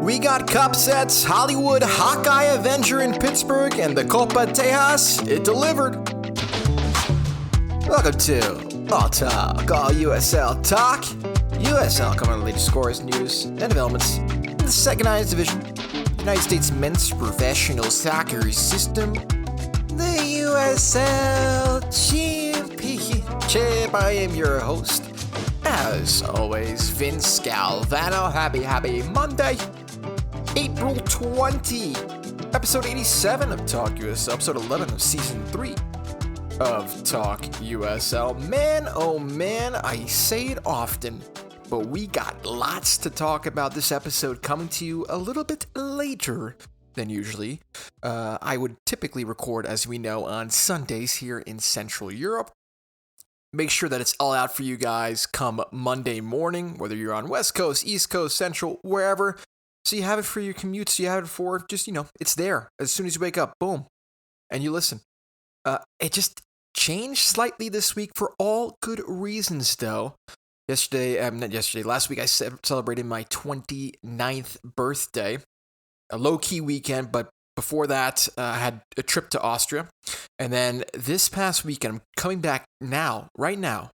We got Cupsets, Hollywood, Hawkeye Avenger in Pittsburgh, and the Copa Tejas. It delivered. Welcome to All Talk, All USL Talk. USL covering the latest scores, news, and developments in the second highest division, United States men's professional soccer system, the USL Championship. I am your host, as always, Vince Galvano. Happy Monday, April 20, episode 87 of Talk USL, episode 11 of season 3 of Talk USL. Man, oh man, I say it often, but we got lots to talk about this episode, coming to you a little bit later than usually. I would typically record, as we know, on Sundays here in Central Europe. Make sure that it's all out for you guys come Monday morning, whether you're on West Coast, East Coast, Central, wherever. So you have it for your commutes, you have it for just, it's there. As soon as you wake up, boom, and you listen. It just changed slightly this week for all good reasons, though. Last week I celebrated my 29th birthday. A low-key weekend, but before that, I had a trip to Austria. And then this past weekend, I'm coming back right now.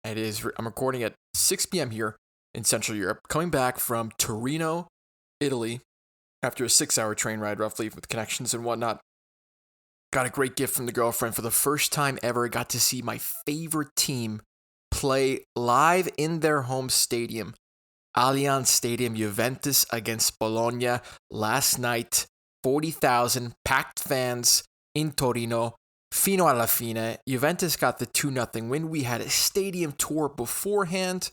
I'm recording at 6 p.m. here in Central Europe. Coming back from Torino, Italy, after a 6-hour train ride, roughly, with connections and whatnot. Got a great gift from the girlfriend. For the first time ever, got to see my favorite team play live in their home stadium. Allianz Stadium, Juventus against Bologna last night. 40,000 packed fans in Torino. Fino alla fine. Juventus got the 2-0 win. We had a stadium tour beforehand.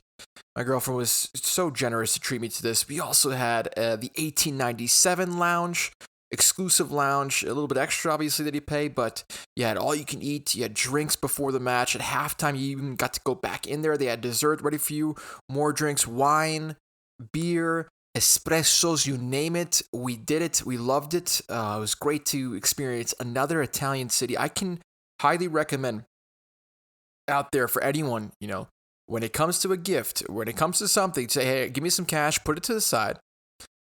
My girlfriend was so generous to treat me to this. We also had the 1897 lounge, exclusive lounge, a little bit extra, obviously, that you pay, but you had all you can eat. You had drinks before the match. At halftime, you even got to go back in there. They had dessert ready for you, more drinks, wine, beer, espressos, you name it. We did it. We loved it. It was great to experience another Italian city. I can highly recommend out there for anyone, when it comes to a gift, when it comes to something, say, hey, give me some cash, put it to the side.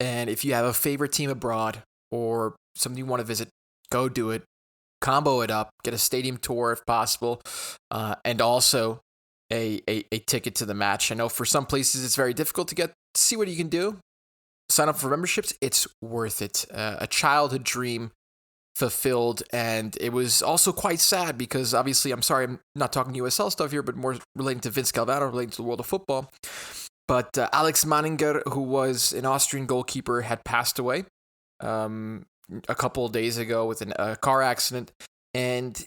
And if you have a favorite team abroad or something you want to visit, go do it. Combo it up. Get a stadium tour if possible. And also a ticket to the match. I know for some places it's very difficult to see what you can do. Sign up for memberships. It's worth it. A childhood dream fulfilled. And it was also quite sad because obviously, I'm sorry, I'm not talking USL stuff here, but more relating to Vince Galvano, relating to the world of football. But Alex Manninger, who was an Austrian goalkeeper, had passed away a couple of days ago with a car accident. And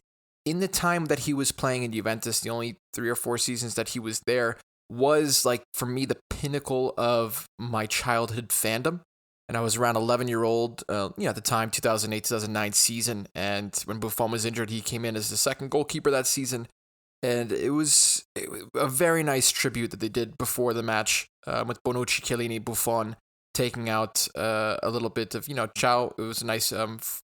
in the time that he was playing in Juventus, the only 3 or 4 seasons that he was there, was, like, for me, the pinnacle of my childhood fandom. And I was around 11-year-old, at the time, 2008-2009 season. And when Buffon was injured, he came in as the second goalkeeper that season. And it was a very nice tribute that they did before the match with Bonucci, Chiellini, Buffon taking out a little bit of, ciao. It was a nice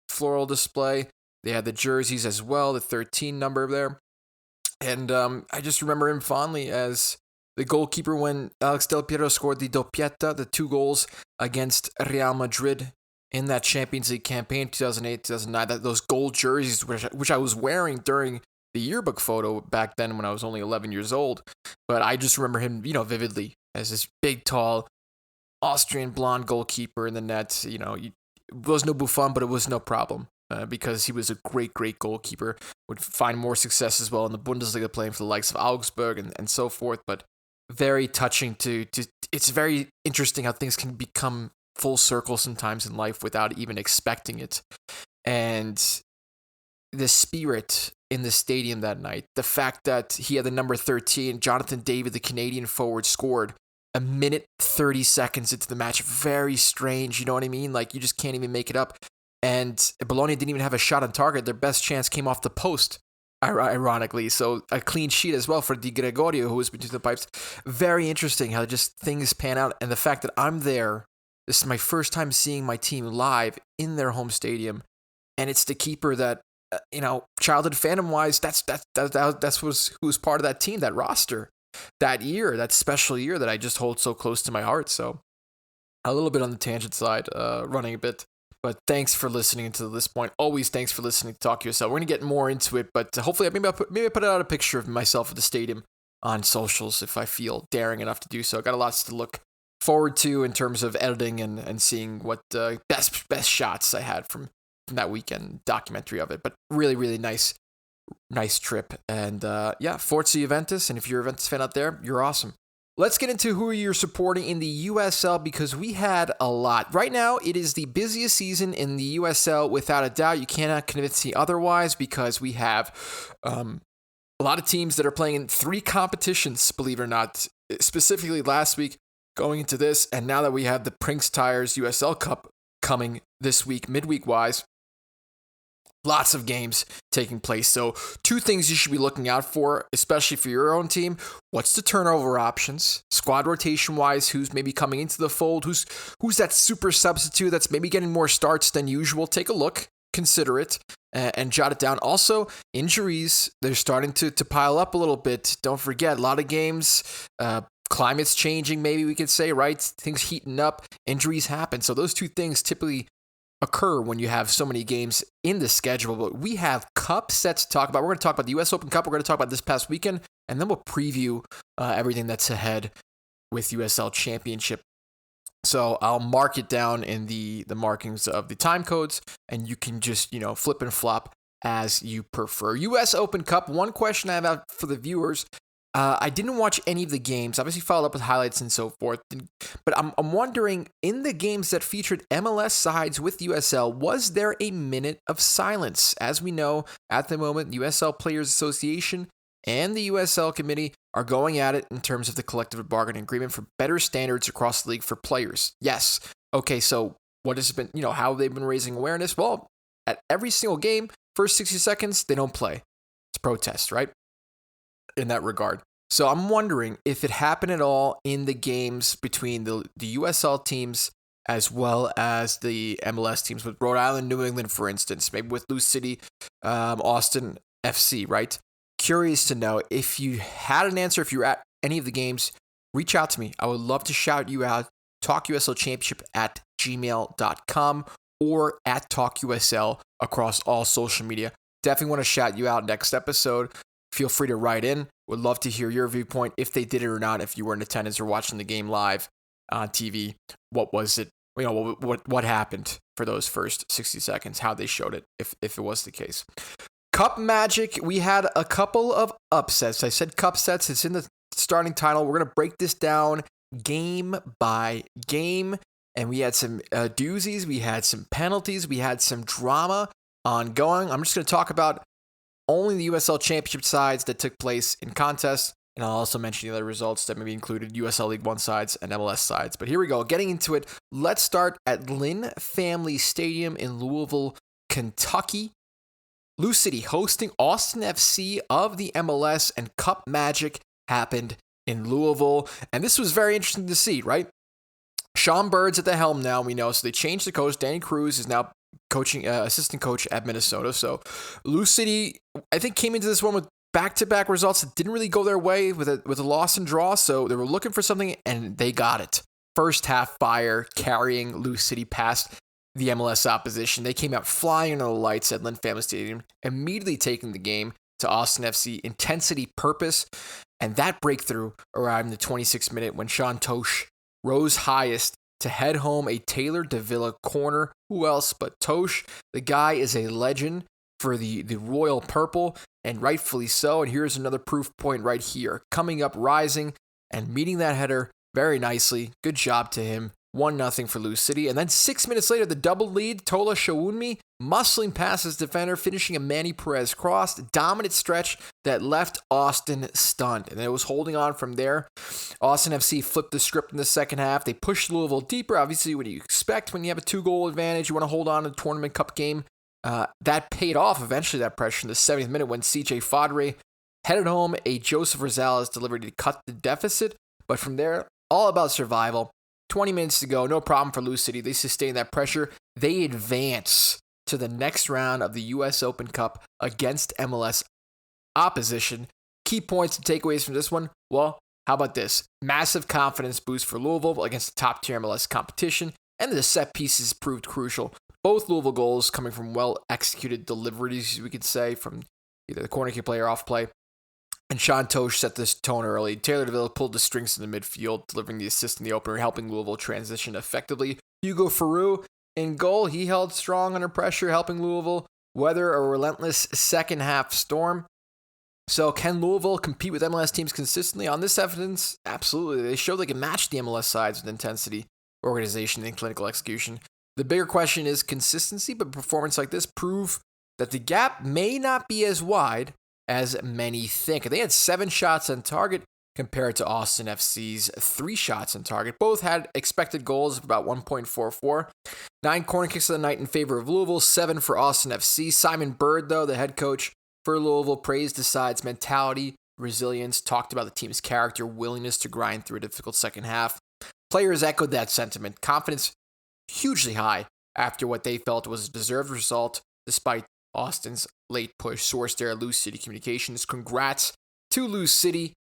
floral display. They had the jerseys as well, the 13 number there. And I just remember him fondly as the goalkeeper when Alex Del Piero scored the doppietta, the 2 goals against Real Madrid in that Champions League campaign, 2008-2009. Those gold jerseys, which I was wearing during the yearbook photo back then when I was only 11 years old. But I just remember him, vividly as this big, tall, Austrian blonde goalkeeper in the net. It was no Buffon, but it was no problem. Because he was a great, great goalkeeper, would find more success as well in the Bundesliga, playing for the likes of Augsburg and so forth. But very touching it's very interesting how things can become full circle sometimes in life without even expecting it. And the spirit in the stadium that night, the fact that he had the number 13, Jonathan David, the Canadian forward, scored a minute 30 seconds into the match. Very strange, you know what I mean? Like, you just can't even make it up. And Bologna didn't even have a shot on target. Their best chance came off the post, ironically. So a clean sheet as well for Di Gregorio, who was between the pipes. Very interesting how just things pan out. And the fact that I'm there, this is my first time seeing my team live in their home stadium. And it's the keeper that, childhood fandom-wise, that's who was part of that team, that roster, that year, that special year that I just hold so close to my heart. So A little bit on the tangent side, running a bit. But thanks for listening to this point. Always thanks for listening to Talk USL. We're going to get more into it, but hopefully maybe I put out a picture of myself at the stadium on socials if I feel daring enough to do so. Got a lot to look forward to in terms of editing and seeing what best shots I had from that weekend documentary of it. But really, really nice trip. And Forza Juventus. And if you're a Juventus fan out there, you're awesome. Let's get into who you're supporting in the USL because we had a lot. Right now, it is the busiest season in the USL without a doubt. You cannot convince me otherwise because we have a lot of teams that are playing in 3 competitions, believe it or not. Specifically last week, going into this, and now that we have the Prinks Tires USL Cup coming this week, midweek-wise, lots of games taking place. So 2 things you should be looking out for, especially for your own team. What's the turnover options? Squad rotation-wise, who's maybe coming into the fold? Who's that super substitute that's maybe getting more starts than usual? Take a look, consider it, and jot it down. Also, injuries, they're starting to pile up a little bit. Don't forget, a lot of games, climate's changing, maybe we could say, right? Things heating up, injuries happen. So those 2 things typically occur when you have so many games in the schedule. But we have Cupsets to talk about. We're going to talk about the US Open Cup. We're going to talk about this past weekend, and then we'll preview everything that's ahead with USL Championship. So I'll mark it down in the markings of the time codes, and you can just, flip and flop as you prefer. US Open Cup, one question I have out for the viewers. I didn't watch any of the games, obviously followed up with highlights and so forth, but I'm wondering, in the games that featured MLS sides with USL, was there a minute of silence? As we know, at the moment, the USL Players Association and the USL Committee are going at it in terms of the collective bargaining agreement for better standards across the league for players. Yes. Okay, so what has been, how have they been raising awareness? Well, at every single game, first 60 seconds, they don't play. It's protest, right? In that regard. So I'm wondering if it happened at all in the games between the USL teams as well as the MLS teams with Rhode Island, New England, for instance, maybe with LouCity, Austin FC, right? Curious to know if you had an answer, if you were at any of the games, reach out to me. I would love to shout you out. TalkUSLChampionship@gmail.com or at TalkUSL across all social media. Definitely want to shout you out next episode. Feel free to write in. Would love to hear your viewpoint, if they did it or not, if you were in attendance or watching the game live on TV. What was it? What happened for those first 60 seconds, how they showed it, if it was the case. Cup Magic, we had a couple of upsets. I said Cupsets, it's in the starting title. We're going to break this down game by game. And we had some doozies, we had some penalties, we had some drama ongoing. I'm just going to talk about only the USL Championship sides that took place in contests, and I'll also mention the other results that maybe included USL League One sides and MLS sides. But here we go, getting into it. Let's start at Lynn Family Stadium in Louisville, Kentucky. LouCity hosting Austin FC of the MLS, and Cup Magic happened in Louisville. And this was very interesting to see, right? Sean Bird's at the helm now, we know, so they changed the coach. Danny Cruz is now coaching assistant coach at Minnesota. So LouCity, I think, came into this one with back-to-back results that didn't really go their way with a loss and draw. So they were looking for something, and they got it. First half fire, carrying LouCity past the MLS opposition. They came out flying under the lights at Lynn Family Stadium, immediately taking the game to Austin FC. Intensity, purpose, and that breakthrough arrived in the 26th minute when Sean Tosh rose highest to head home a Taylor Davila corner. Who else but Tosh? The guy is a legend for the Royal Purple, and rightfully so. And here's another proof point right here. Coming up, rising, and meeting that header very nicely. Good job to him. 1-0 for LouCity. And then 6 minutes later, the double lead, Tola Shawunmi muscling past his defender, finishing a Manny Perez cross. Dominant stretch that left Austin stunned. And it was holding on from there. Austin FC flipped the script in the second half. They pushed Louisville deeper. Obviously, what do you expect when you have a 2-goal advantage? You want to hold on to the Tournament Cup game. That paid off eventually, that pressure, in the 70th minute when CJ Fadre headed home a Joseph Rosales delivery to cut the deficit. But from there, all about survival. 20 minutes to go, no problem for LouCity. They sustain that pressure. They advance to the next round of the US Open Cup against MLS opposition. Key points and takeaways from this one. Well, How about this? Massive confidence boost for Louisville against the top-tier MLS competition, and the set pieces proved crucial. Both Louisville goals coming from well-executed deliveries, we could say, from either the corner kick play or off play. And Sean Tosh set this tone early. Taylor DeVille pulled the strings in the midfield, delivering the assist in the opener, helping Louisville transition effectively. Hugo Farou in goal. He held strong under pressure, helping Louisville weather a relentless second-half storm. So can Louisville compete with MLS teams consistently? On this evidence, absolutely. They showed they can match the MLS sides with intensity, organization, and clinical execution. The bigger question is consistency, but performance like this prove that the gap may not be as wide as many think. They had 7 shots on target compared to Austin FC's 3 shots on target. Both had expected goals of about 1.44. 9 corner kicks of the night in favor of Louisville, 7 for Austin FC. Simon Bird, though, the head coach for Louisville, praised the side's mentality, resilience, talked about the team's character, willingness to grind through a difficult second half. Players echoed that sentiment. Confidence hugely high after what they felt was a deserved result, despite Austin's late push. Source there, LouCity Communications. Congrats to LouCity.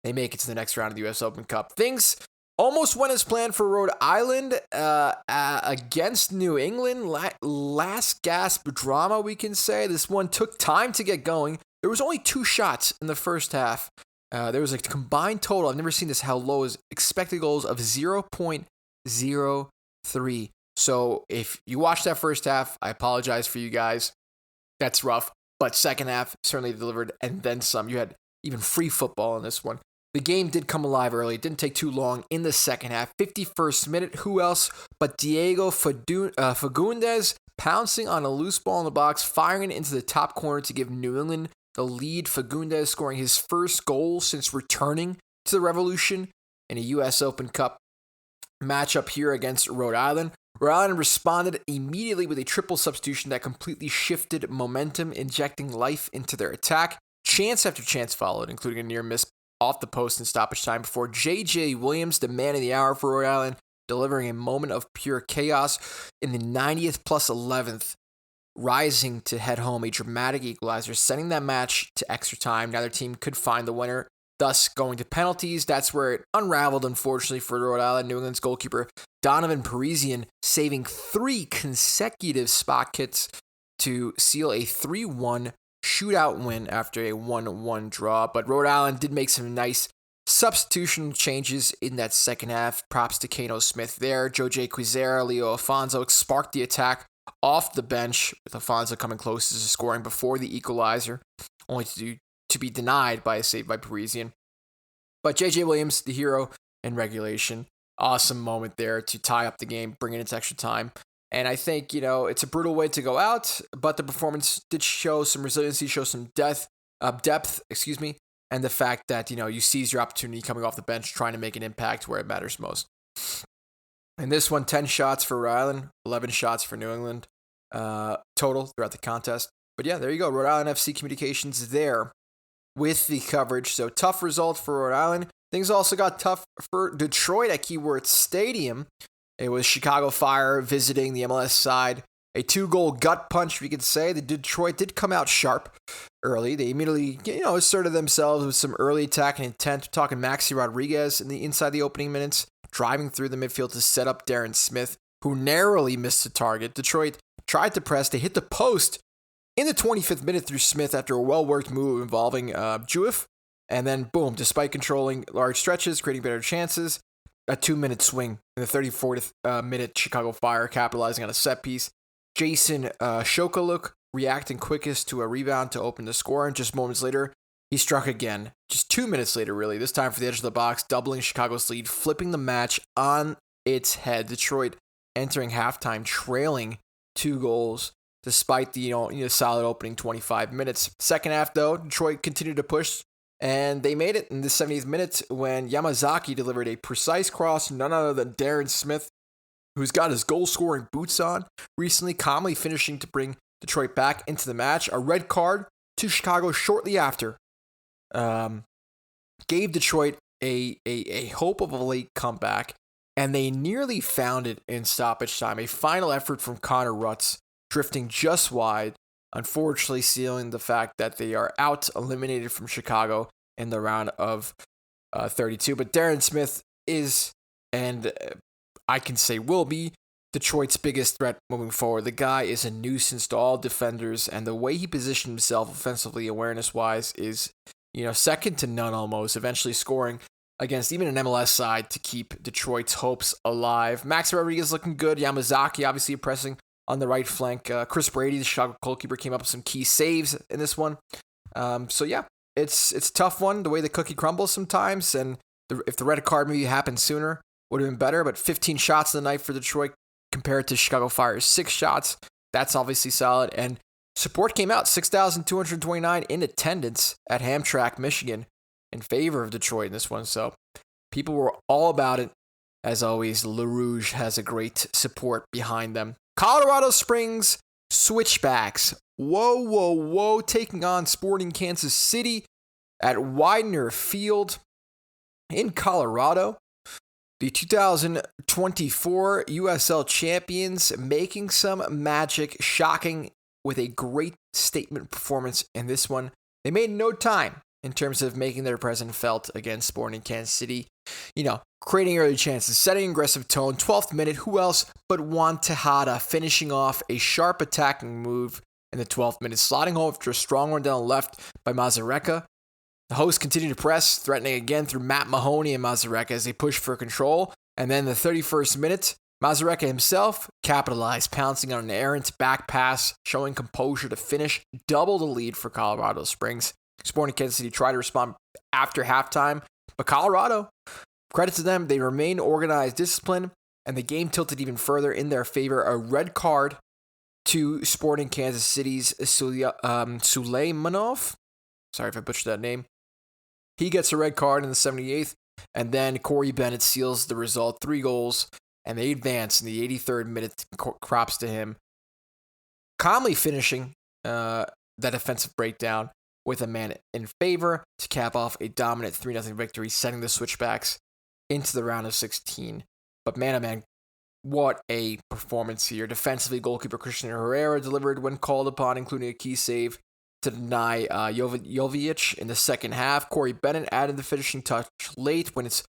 They make it to the next round of the U.S. Open Cup. Things almost went as planned for Rhode Island against New England. Last gasp drama, we can say. This one took time to get going. There was only 2 shots in the first half. There was a combined total, I've never seen this how low, as expected goals of 0.03. So if you watched that first half, I apologize for you guys. That's rough. But second half certainly delivered, and then some. You had even free football in this one. The game did come alive early. It didn't take too long in the second half. 51st minute, who else but Diego Fagundes pouncing on a loose ball in the box, firing it into the top corner to give New England the lead. Fagundes scoring his first goal since returning to the Revolution in a U.S. Open Cup matchup here against Rhode Island. Rhode Island responded immediately with a triple substitution that completely shifted momentum, injecting life into their attack. Chance after chance followed, including a near miss off the post in stoppage time before J.J. Williams, the man of the hour for Rhode Island, delivering a moment of pure chaos in the 90th plus 11th, rising to head home a dramatic equalizer, sending that match to extra time. Neither team could find the winner, thus going to penalties. That's where it unraveled, unfortunately, for Rhode Island. New England's goalkeeper Donovan Parisian saving 3 consecutive spot kicks to seal a 3-1 shootout win after a 1-1 draw. But Rhode Island did make some nice substitution changes in that second half. Props to Kano Smith there. Jose Quizera, Leo Afonso sparked the attack off the bench, with Afonso coming closest to scoring before the equalizer, only to be denied by a save by Parisian. But J.J. Williams, the hero in regulation. Awesome moment there to tie up the game, bring it into extra time. And I think, it's a brutal way to go out, but the performance did show some resiliency, show some depth, and the fact that, you seize your opportunity coming off the bench, trying to make an impact where it matters most. And this one, 10 shots for Rhode Island, 11 shots for New England total throughout the contest. But yeah, there you go. Rhode Island FC Communications there with the coverage. So tough result for Rhode Island. Things also got tough for Detroit at Keyworth Stadium. It was Chicago Fire visiting the MLS side. A 2-goal gut punch, we could say. The Detroit did come out sharp early. They immediately, asserted themselves with some early attacking intent. We're talking Maxi Rodriguez inside the opening minutes, driving through the midfield to set up Darren Smith, who narrowly missed the target. Detroit tried to press. They hit the post in the 25th minute through Smith after a well-worked move involving Juif. And then, boom, despite controlling large stretches, creating better chances, a 2-minute swing in the 34th minute, Chicago Fire capitalizing on a set piece. Jason Shokaluk reacting quickest to a rebound to open the score, and just moments later, he struck again. Just 2 minutes later, really, this time for the edge of the box, doubling Chicago's lead, flipping the match on its head. Detroit entering halftime trailing 2 goals, despite the solid opening 25 minutes. Second half, though, Detroit continued to push, and they made it in the 70th minute when Yamazaki delivered a precise cross, none other than Darren Smith, who's got his goal-scoring boots on, recently calmly finishing to bring Detroit back into the match. A red card to Chicago shortly after gave Detroit a hope of a late comeback, and they nearly found it in stoppage time. A final effort from Connor Rutz, drifting just wide, unfortunately sealing the fact that they are out, eliminated from Chicago in the round of 32. But Darren Smith is, and I can say will be, Detroit's biggest threat moving forward. The guy is a nuisance to all defenders, and the way he positioned himself offensively, awareness-wise, is, second to none almost, eventually scoring against even an MLS side to keep Detroit's hopes alive. Max Rodriguez looking good. Yamazaki obviously pressing on the right flank. Chris Brady, the Chicago goalkeeper, came up with some key saves in this one. So yeah, it's a tough one, the way the cookie crumbles sometimes, and if the red card maybe happened sooner, would have been better, but 15 shots in the night for Detroit compared to Chicago Fire's 6 shots. That's obviously solid, and support came out, 6,229 in attendance at Hamtramck, Michigan, in favor of Detroit in this one, so people were all about it. As always, Le Rouge has a great support behind them. Colorado Springs Switchbacks. Whoa, taking on Sporting Kansas City at Widener Field in Colorado. The 2024 USL champions making some magic, shocking with a great statement performance in this one. They made no time in terms of making their presence felt against Sporting Kansas City. Creating early chances, setting an aggressive tone. 12th minute, who else but Juan Tejada finishing off a sharp attacking move in the 12th minute, sliding home after a strong one down the left by Mazareka. The hosts continue to press, threatening again through Matt Mahoney and Mazareka as they push for control. And then the 31st minute, Mazareka himself capitalized, pouncing on an errant back pass, showing composure to finish, double the lead for Colorado Springs. Sporting Kansas City tried to respond after halftime, but Colorado, credit to them, they remain organized, disciplined, and the game tilted even further in their favor. A red card to Sporting Kansas City's Suleimanov. Sorry if I butchered that name. He gets a red card in the 78th, and then Corey Bennett seals the result. 3 goals, and they advance in the 83rd minute. Props to him. Calmly finishing that defensive breakdown with a man in favor to cap off a dominant 3-0 victory, sending the Switchbacks into the round of 16. But man, oh man, what a performance here. Defensively, goalkeeper Christian Herrera delivered when called upon, including a key save to deny Jovic in the second half. Corey Bennett added the finishing touch late. When it's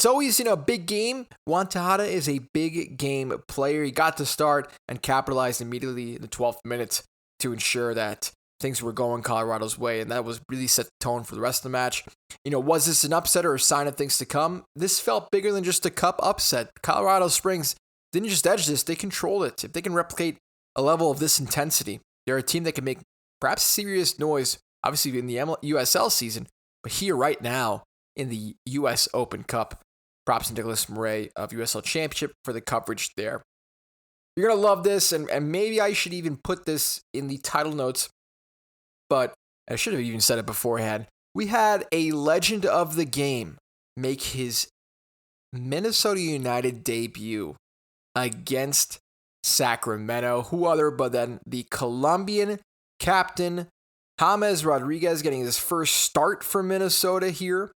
always a big game, Juan Tejada is a big game player. He got to start and capitalized immediately in the 12th minute to ensure that things were going Colorado's way, and that was really set the tone for the rest of the match. Was this an upset or a sign of things to come? This felt bigger than just a cup upset. Colorado Springs didn't just edge this, they controlled it. If they can replicate a level of this intensity, they're a team that can make perhaps serious noise, obviously in the USL season, but here right now in the US Open Cup. Props to Nicholas Murray of USL Championship for the coverage there. You're going to love this, and maybe I should even put this in the title notes, but I should have even said it beforehand. We had a legend of the game make his Minnesota United debut against Sacramento. Who other but than the Colombian captain, James Rodriguez, getting his first start for Minnesota here.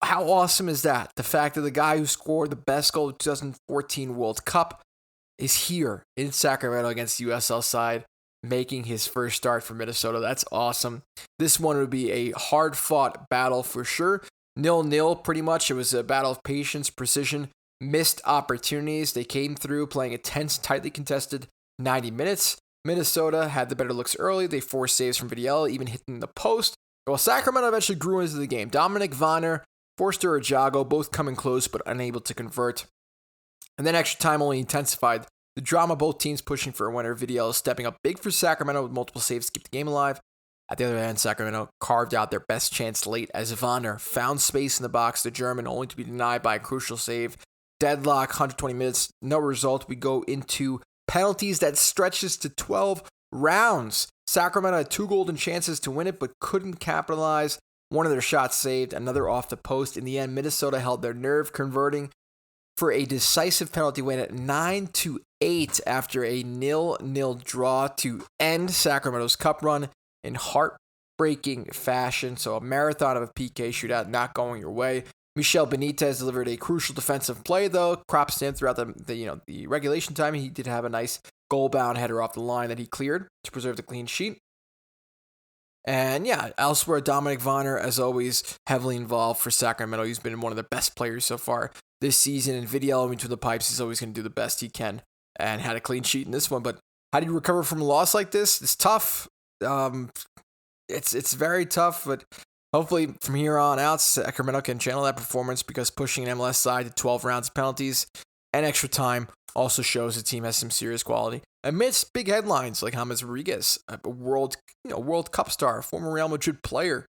How awesome is that? The fact that the guy who scored the best goal of the 2014 World Cup is here in Sacramento against the USL side, making his first start for Minnesota. That's awesome. This one would be a hard-fought battle for sure. 0-0 pretty much. It was a battle of patience, precision, missed opportunities. They came through playing a tense, tightly contested 90 minutes. Minnesota had the better looks early. They forced saves from Vidiella, even hitting the post. While Sacramento eventually grew into the game. Dominic Vonner, Forster Ajago, both coming close but unable to convert. And then extra time only intensified the drama, both teams pushing for a winner. Vidiella stepping up big for Sacramento with multiple saves to keep the game alive. At the other hand, Sacramento carved out their best chance late as Vonner found space in the box, the German, only to be denied by a crucial save. Deadlock, 120 minutes, no result. We go into penalties that stretches to 12 rounds. Sacramento had 2 golden chances to win it, but couldn't capitalize. One of their shots saved, another off the post. In the end, Minnesota held their nerve, converting for a decisive penalty win at 9-8 after a 0-0 draw to end Sacramento's cup run in heartbreaking fashion. So a marathon of a PK shootout not going your way. Michel Benitez delivered a crucial defensive play, though. Props to him throughout the regulation time. He did have a nice goal-bound header off the line that he cleared to preserve the clean sheet. And yeah, elsewhere, Dominic Vonner, as always, heavily involved for Sacramento. He's been one of the best players so far this season, and Vidiello between the pipes is always going to do the best he can, and had a clean sheet in this one. But how do you recover from a loss like this? It's tough. It's very tough, but hopefully from here on out, Sacramento can channel that performance, because pushing an MLS side to 12 rounds of penalties and extra time also shows the team has some serious quality. Amidst big headlines like James Rodriguez, a World Cup star, former Real Madrid player,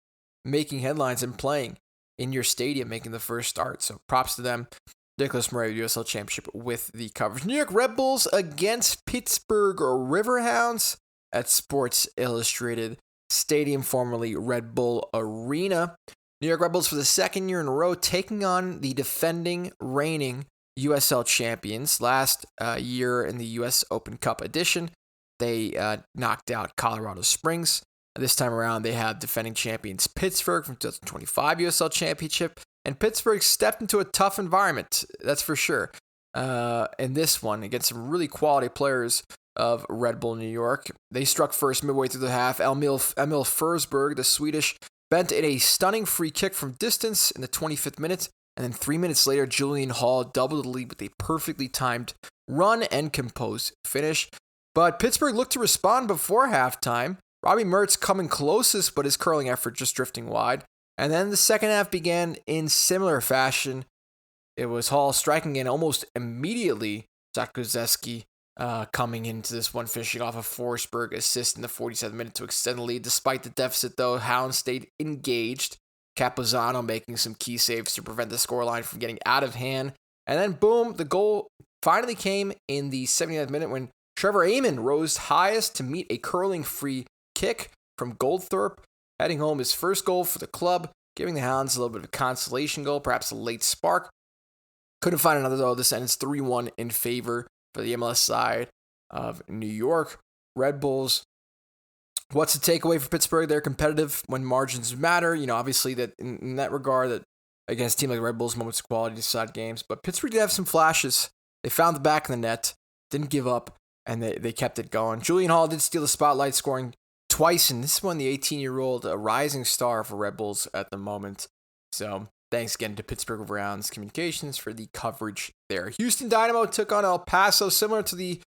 making headlines and playing in your stadium, making the first start. So props to them. Nicholas Murray, USL Championship with the coverage. New York Red Bulls against Pittsburgh Riverhounds at Sports Illustrated Stadium, formerly Red Bull Arena. New York Red Bulls for the second year in a row taking on the defending, reigning USL champions. Last year in the US Open Cup edition, they knocked out Colorado Springs. This time around, they have defending champions Pittsburgh from 2025 USL Championship. And Pittsburgh stepped into a tough environment, that's for sure. In this one, against some really quality players of Red Bull New York. They struck first midway through the half. Emil Forsberg, the Swedish, bent in a stunning free kick from distance in the 25th minute. And then 3 minutes later, Julian Hall doubled the lead with a perfectly timed run and composed finish. But Pittsburgh looked to respond before halftime. Robbie Mertz coming closest, but his curling effort just drifting wide. And then the second half began in similar fashion. It was Hall striking in almost immediately. Zakuzeski coming into this one, finishing off a Forsberg assist in the 47th minute to extend the lead. Despite the deficit, though, Hounds stayed engaged. Capozano making some key saves to prevent the scoreline from getting out of hand. And then, boom, the goal finally came in the 79th minute when Trevor Amon rose highest to meet a curling free kick from Goldthorpe, heading home his first goal for the club, giving the Hounds a little bit of a consolation goal, perhaps a late spark. Couldn't find another, though. This ends 3-1 in favor for the MLS side of New York Red Bulls. What's the takeaway for Pittsburgh? They're competitive when margins matter. You know, obviously that in that regard, that against a team like Red Bulls, moments of quality decide games. But Pittsburgh did have some flashes. They found the back of the net, didn't give up, and they kept it going. Julian Hall did steal the spotlight, scoring twice, and this one, the 18-year-old, a rising star for Red Bulls at the moment. So thanks again to Pittsburgh Riverhounds Communications for the coverage there. Houston Dynamo took on El Paso, similar to the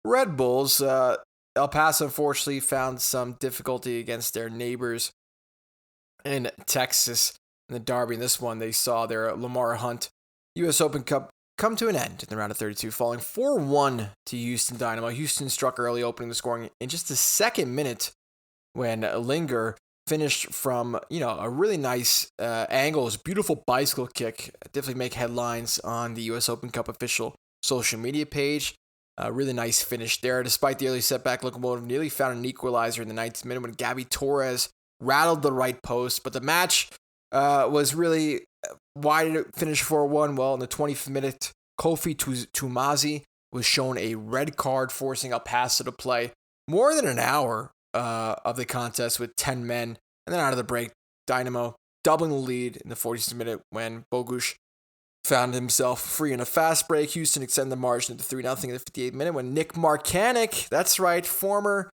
Red Bulls. El Paso, unfortunately, found some difficulty against their neighbors in Texas in the derby. In this one, they saw their Lamar Hunt U.S. Open Cup come to an end in the round of 32, falling 4-1 to Houston Dynamo. Houston struck early, opening the scoring in just the second minute when Linger finished from, a really nice angle. It was a beautiful bicycle kick. Definitely make headlines on the U.S. Open Cup official social media page. Really nice finish there. Despite the early setback, Locomotive nearly found an equalizer in the 19th minute when Gabby Torres rattled the right post. But the match was really, why did it finish 4-1? Well, in the 25th minute, Kofi Tumazi was shown a red card, forcing El Paso to play more than an hour of the contest with 10 men. And then out of the break, Dynamo doubling the lead in the 46th minute when Bogusz found himself free in a fast break. Houston extended the margin to 3-0 in the 58th minute when Nick Marcanic, that's right, former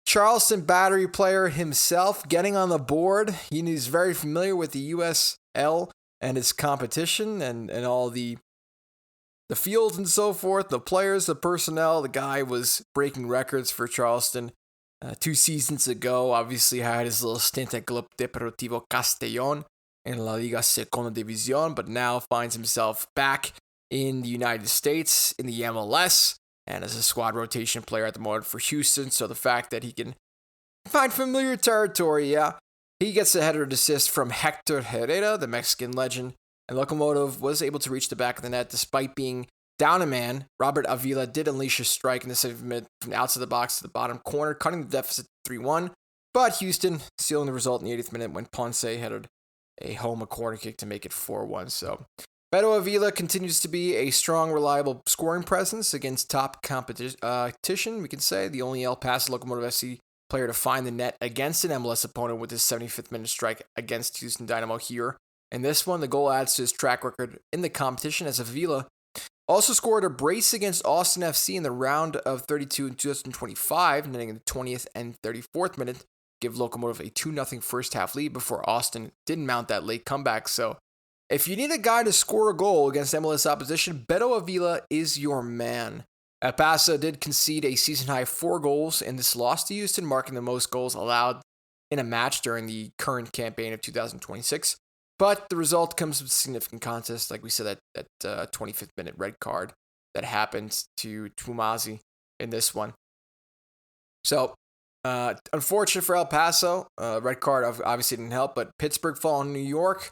Charleston Battery player himself, getting on the board. He's very familiar with the USL and its competition and all the fields and so forth, the players, the personnel. The guy was breaking records for Charleston 2 seasons ago. Obviously had his little stint at Club Deportivo Castellón in La Liga Segunda División, but now finds himself back in the United States, in the MLS, and as a squad rotation player at the moment for Houston. So the fact that he can find familiar territory, yeah. He gets a header assist from Hector Herrera, the Mexican legend, and Locomotive was able to reach the back of the net despite being down a man. Robert Avila did unleash a strike in the 7th minute from outside the box to the bottom corner, cutting the deficit to 3-1, but Houston sealing the result in the 80th minute when Ponce headed a corner kick to make it 4-1. So Beto Avila continues to be a strong, reliable scoring presence against top competition, we can say. The only El Paso Locomotive FC player to find the net against an MLS opponent with his 75th minute strike against Houston Dynamo here. In this one, the goal adds to his track record in the competition, as Avila also scored a brace against Austin FC in the round of 32 in 2025, netting in the 20th and 34th minute give Locomotive a 2-0 first half lead before Austin didn't mount that late comeback. So if you need a guy to score a goal against MLS opposition, Beto Avila is your man. El Paso did concede a season-high 4 goals in this loss to Houston, marking the most goals allowed in a match during the current campaign of 2026. But the result comes with a significant contest, like we said, that 25th minute red card that happened to Tumazi in this one. So, unfortunate for El Paso. Red card obviously didn't help, but Pittsburgh falling to New York,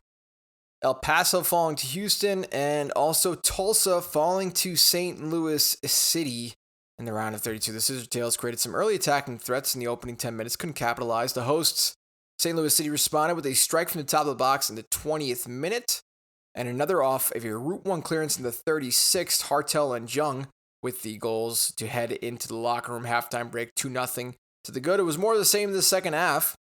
El Paso falling to Houston, and also Tulsa falling to St. Louis City in the round of 32. The Scissor Tails created some early attacking threats in the opening 10 minutes, couldn't capitalize. The hosts, St. Louis City, responded with a strike from the top of the box in the 20th minute, and another off of a Route 1 clearance in the 36th. Hartel and Jung with the goals to head into the locker room. Halftime break, 2-0 to the good. It was more of the same in the second half,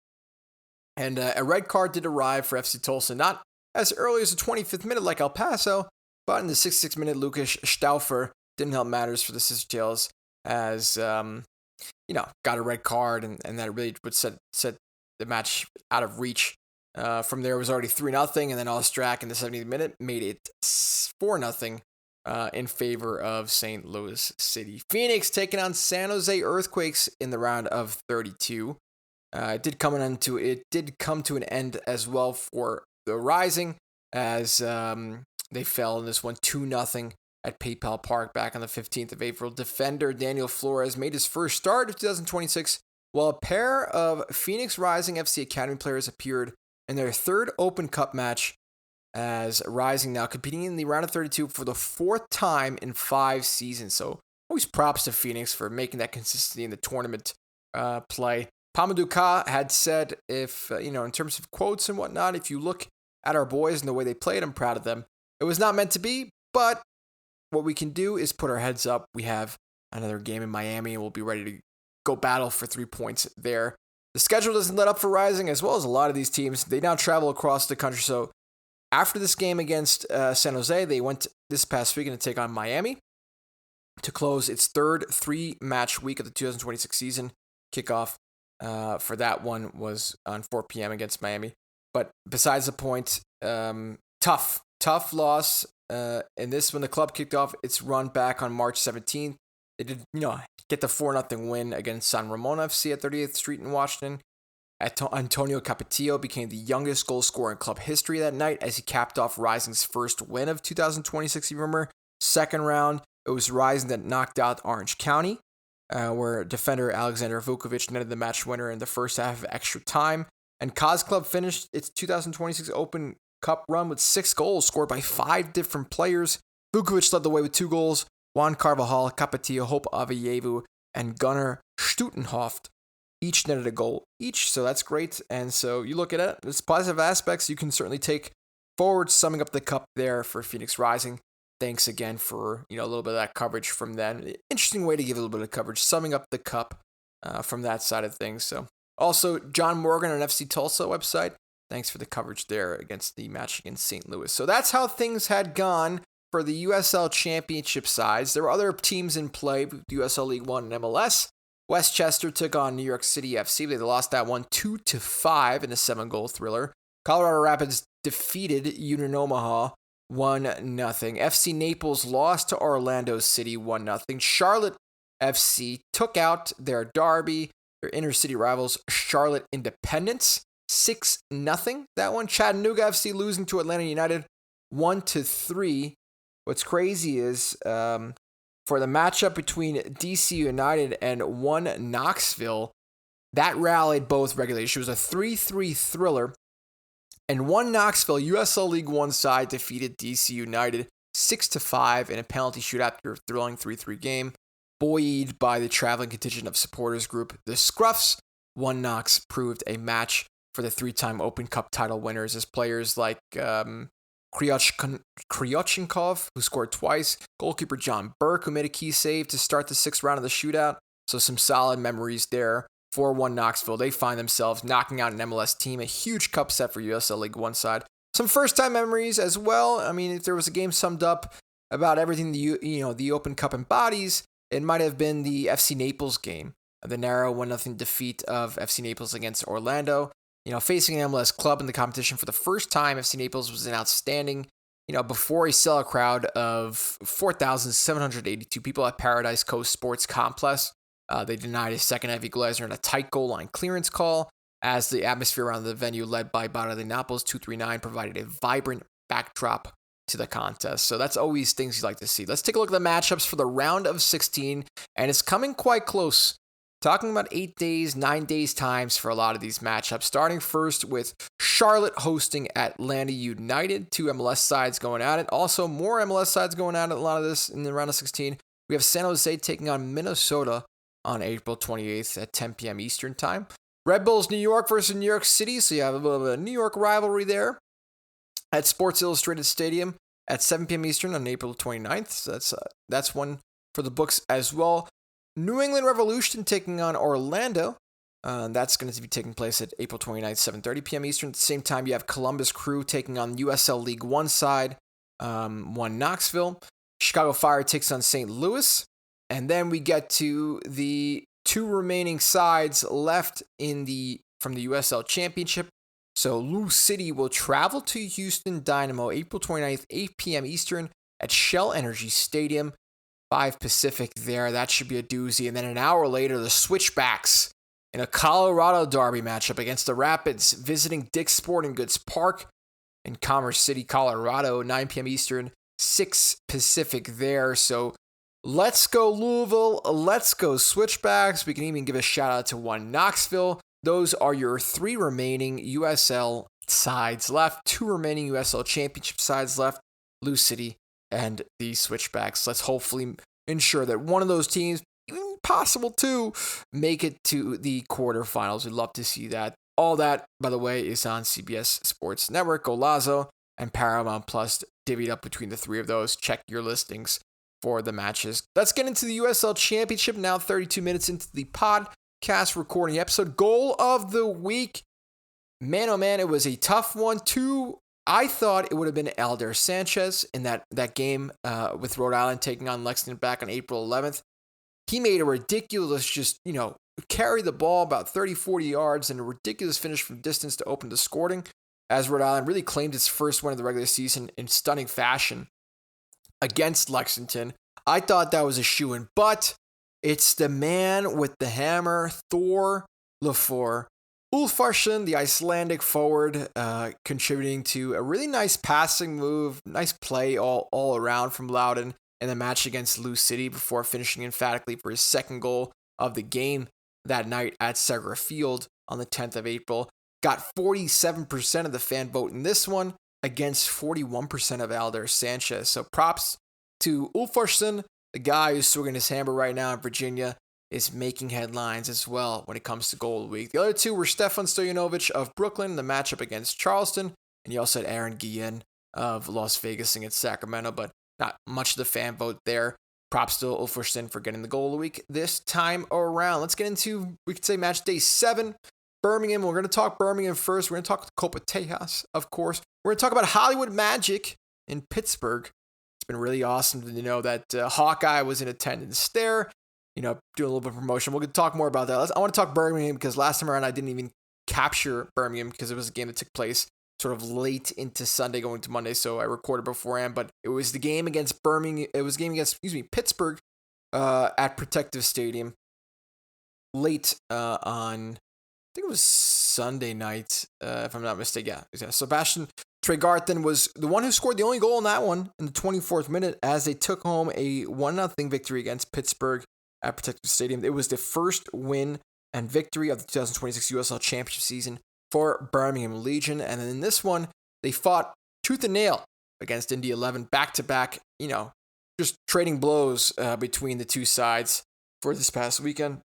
and a red card did arrive for FC Tulsa, not as early as the 25th minute like El Paso, but in the 66th minute, Lucas Stauffer didn't help matters for the Scissor Tails as, got a red card, and that really would set the match out of reach. From there, it was already 3-0, and then Ostrak in the 70th minute made it 4-0 in favor of St. Louis City. Phoenix taking on San Jose Earthquakes in the round of 32. It did come to an end as well for the Rising, as they fell in this one 2-0 at PayPal Park back on the 15th of April. Defender Daniel Flores made his first start of 2026, while a pair of Phoenix Rising FC Academy players appeared in their third Open Cup match, as Rising now competing in the round of 32 for the 4th time in 5 seasons. So always props to Phoenix for making that consistency in the tournament play. Pamadou Ka had said, if, in terms of quotes and whatnot, if you look at our boys and the way they played, I'm proud of them. It was not meant to be, but what we can do is put our heads up. We have another game in Miami, and we'll be ready to go battle for 3 points there. The schedule doesn't let up for Rising, as well as a lot of these teams. They now travel across the country. So after this game against San Jose, they went this past weekend to take on Miami to close its third 3-match week of the 2026 season. Kickoff for that one was on 4 p.m. against Miami. But besides the point, tough loss. In this, when the club kicked off its run back on March 17th, they did, get the 4-0 win against San Ramon FC at 38th Street in Washington. Antonio Capetillo became the youngest goal scorer in club history that night as he capped off Rising's first win of 2026. You remember, second round, it was Rising that knocked out Orange County, where defender Alexander Vukovic netted the match winner in the first half of extra time. And Kaz Club finished its 2026 Open Cup run with 6 goals scored by 5 different players. Vukovic led the way with 2 goals. Juan Carvajal, Capetillo, Hope Avayevu, and Gunnar Stutenhoft each netted a goal each, so that's great. And so you look at it, there's positive aspects you can certainly take forward, summing up the cup there for Phoenix Rising. Thanks again for a little bit of that coverage from them. Interesting way to give a little bit of coverage, summing up the cup from that side of things. So also, John Morgan on FC Tulsa website, thanks for the coverage there against the match against St. Louis. So that's how things had gone for the USL Championship sides. There were other teams in play, USL League One and MLS. Westchester took on New York City FC. They lost that one 2-5 in a 7-goal thriller. Colorado Rapids defeated Union Omaha 1-0. FC Naples lost to Orlando City 1-0. Charlotte FC took out their derby, their inner-city rivals, Charlotte Independence, 6-0. That one. Chattanooga FC losing to Atlanta United 1-3. What's crazy is for the matchup between DC United and One Knoxville, that rallied both regulators. It was a 3-3 thriller, and One Knoxville, USL League One side, defeated DC United 6-5 in a penalty shootout after a thrilling 3-3 game, buoyed by the traveling contingent of supporters group, the Scruffs. One Knox proved a match for the 3-time Open Cup title winners as players like Kryochenkov, who scored twice, goalkeeper John Burke, who made a key save to start the 6th round of the shootout. So some solid memories there for One Knoxville. They find themselves knocking out an MLS team, a huge cup set for USL League One side. Some first-time memories as well. I mean, if there was a game summed up about everything the Open Cup embodies, it might have been the FC Naples game the narrow 1-0 defeat of FC Naples against Orlando. Facing an MLS club in the competition for the first time, FC Naples was an outstanding, before a sellout crowd of 4,782 people at Paradise Coast Sports Complex. They denied a second half equalizer and a tight goal line clearance call, as the atmosphere around the venue, led by Barra de Naples 239, provided a vibrant backdrop to the contest. So that's always things you like to see. Let's take a look at the matchups for the round of 16, and it's coming quite close. Talking about 8 days, 9 days times for a lot of these matchups. Starting first with Charlotte hosting Atlanta United. 2 MLS sides going at it. Also, more MLS sides going at it. A lot of this in the round of 16. We have San Jose taking on Minnesota on April 28th at 10 p.m. Eastern Time. Red Bulls New York versus New York City. So you have a little bit of a New York rivalry there at Sports Illustrated Stadium at 7 p.m. Eastern on April 29th. So that's one for the books as well. New England Revolution taking on Orlando. That's going to be taking place at April 29th, 7:30 p.m. Eastern. At the same time, you have Columbus Crew taking on USL League One side, one Knoxville. Chicago Fire takes on St. Louis. And then we get to the 2 remaining sides left from the USL Championship. So LouCity will travel to Houston Dynamo April 29th, 8 p.m. Eastern at Shell Energy Stadium. 5 Pacific there. That should be a doozy. And then an hour later, the Switchbacks in a Colorado derby matchup against the Rapids, visiting Dick's Sporting Goods Park in Commerce City, Colorado, 9 p.m. Eastern, 6 Pacific there. So let's go Louisville. Let's go Switchbacks. We can even give a shout out to one Knoxville. Those are your 3 remaining USL sides left. 2 remaining USL Championship sides left. LouCity and the Switchbacks. Let's hopefully ensure that one of those teams, even possible 2, make it to the quarterfinals. We'd love to see that. All that, by the way, is on CBS Sports Network, Golazo, and Paramount Plus, divvied up between the 3 of those. Check your listings for the matches. Let's get into the USL Championship now, 32 minutes into the podcast recording episode. Goal of the week. Man, oh man, it was a tough one. I thought it would have been Alder Sanchez in that game with Rhode Island taking on Lexington back on April 11th. He made a ridiculous, carry the ball about 30, 40 yards and a ridiculous finish from distance to open the scoring, as Rhode Island really claimed its first win of the regular season in stunning fashion against Lexington. I thought that was a shoo-in, but it's the man with the hammer, Thor Lefor Ulfarsson, the Icelandic forward, contributing to a really nice passing move, nice play all around from Loudon in the match against LouCity before finishing emphatically for his second goal of the game that night at Segra Field on the 10th of April. Got 47% of the fan vote in this one against 41% of Alder Sanchez. So props to Ulfarsson, the guy who's swinging his hammer right now in Virginia, is making headlines as well when it comes to goal of the week. The other 2 were Stefan Stojanovic of Brooklyn, the matchup against Charleston, and you also had Aaron Guillen of Las Vegas against Sacramento, but not much of the fan vote there. Props to Ulfarsson for getting the goal of the week this time around. Let's get into, we could say, match day 7. Birmingham. We're going to talk Birmingham first. We're going to talk Copa Tejas, of course. We're going to talk about Hollywood Magic in Pittsburgh. It's been really awesome to know that Hawkeye was in attendance there. Doing a little bit of promotion. We'll talk more about that. I want to talk Birmingham because last time around I didn't even capture Birmingham because it was a game that took place sort of late into Sunday going to Monday, so I recorded beforehand. But it was the game against Birmingham. It was a game against Pittsburgh at Protective Stadium late on. I think it was Sunday night, if I'm not mistaken. Yeah, Sebastian Tregarthen was the one who scored the only goal in that one in the 24th minute as they took home a 1-0 victory against Pittsburgh at Protective Stadium. It was the first win and victory of the 2026 USL Championship season for Birmingham Legion. And then in this one, they fought tooth and nail against Indy 11 back-to-back, just trading blows between the 2 sides for this past weekend.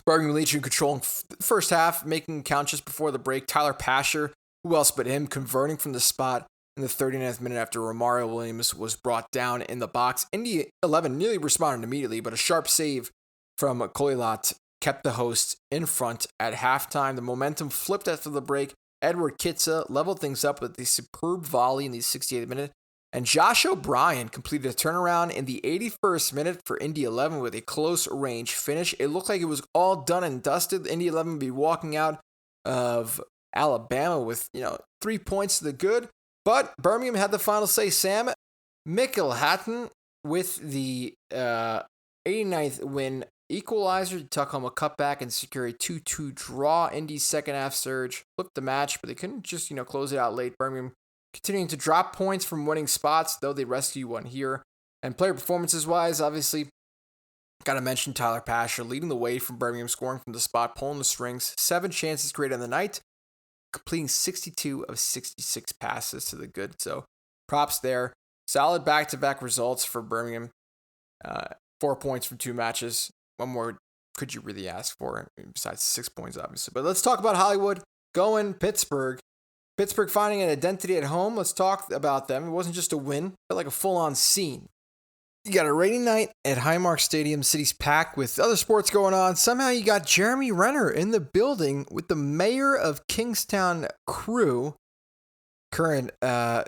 Birmingham Legion controlling the first half, making count just before the break. Tyler Pasher, who else but him, converting from the spot in the 39th minute after Romario Williams was brought down in the box. Indy 11 nearly responded immediately, but a sharp save from Koilat kept the hosts in front at halftime. The momentum flipped after the break. Edward Kitsa leveled things up with the superb volley in the 68th minute And Josh O'Brien completed a turnaround in the 81st minute for Indy 11 with a close range finish. It looked like it was all done and dusted. Indy 11 would be walking out of Alabama with, 3 points to the good. But Birmingham had the final say. Sam Mickelhatton with the 89th win equalizer to tuck home a cutback and secure a 2-2 draw. Indy's second half surge flipped the match, but they couldn't just, close it out late. Birmingham continuing to drop points from winning spots, though they rescue one here. And player performances-wise, obviously, got to mention Tyler Pasher leading the way from Birmingham, scoring from the spot, pulling the strings. 7 chances created on the night, completing 62 of 66 passes to the good. So props there. Solid back-to-back results for Birmingham. 4 points from 2 matches. What more could you really ask for, besides 6 points, obviously? But let's talk about Hollywood going Pittsburgh. Pittsburgh finding an identity at home. Let's talk about them. It wasn't just a win, it felt like a full-on scene. You got a rainy night at Highmark Stadium. City's packed with other sports going on. Somehow you got Jeremy Renner in the building with the mayor of Kingstown crew. Current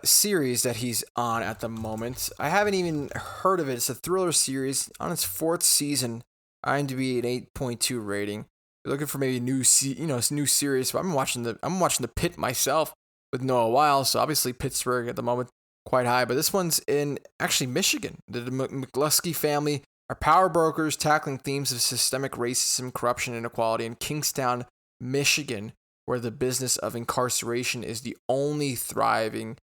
series that he's on at the moment. I haven't even heard of it. It's a thriller series on its 4th season. IMDb an 8.2 rating. You're looking for maybe a new series. But I'm watching the Pitt myself with Noah Weil, so obviously Pittsburgh at the moment quite high. But this one's in actually Michigan. The McCluskey family are power brokers tackling themes of systemic racism, corruption, and inequality in Kingstown, Michigan, where the business of incarceration is the only thriving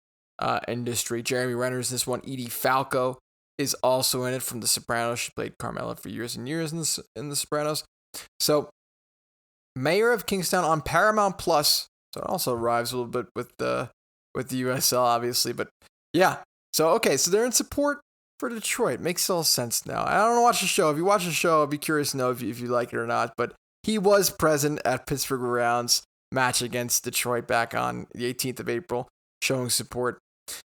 industry. Jeremy Renner's this one. Edie Falco is also in it from The Sopranos. She played Carmela for years and years in The Sopranos. So, Mayor of Kingstown on Paramount Plus. So it also arrives a little bit with the USL, obviously. But yeah. So, okay. So they're in support for Detroit. Makes all sense now. I don't watch the show. If you watch the show, I'd be curious to know if you like it or not. But he was present at Pittsburgh Riverhounds match against Detroit back on the 18th of April, showing support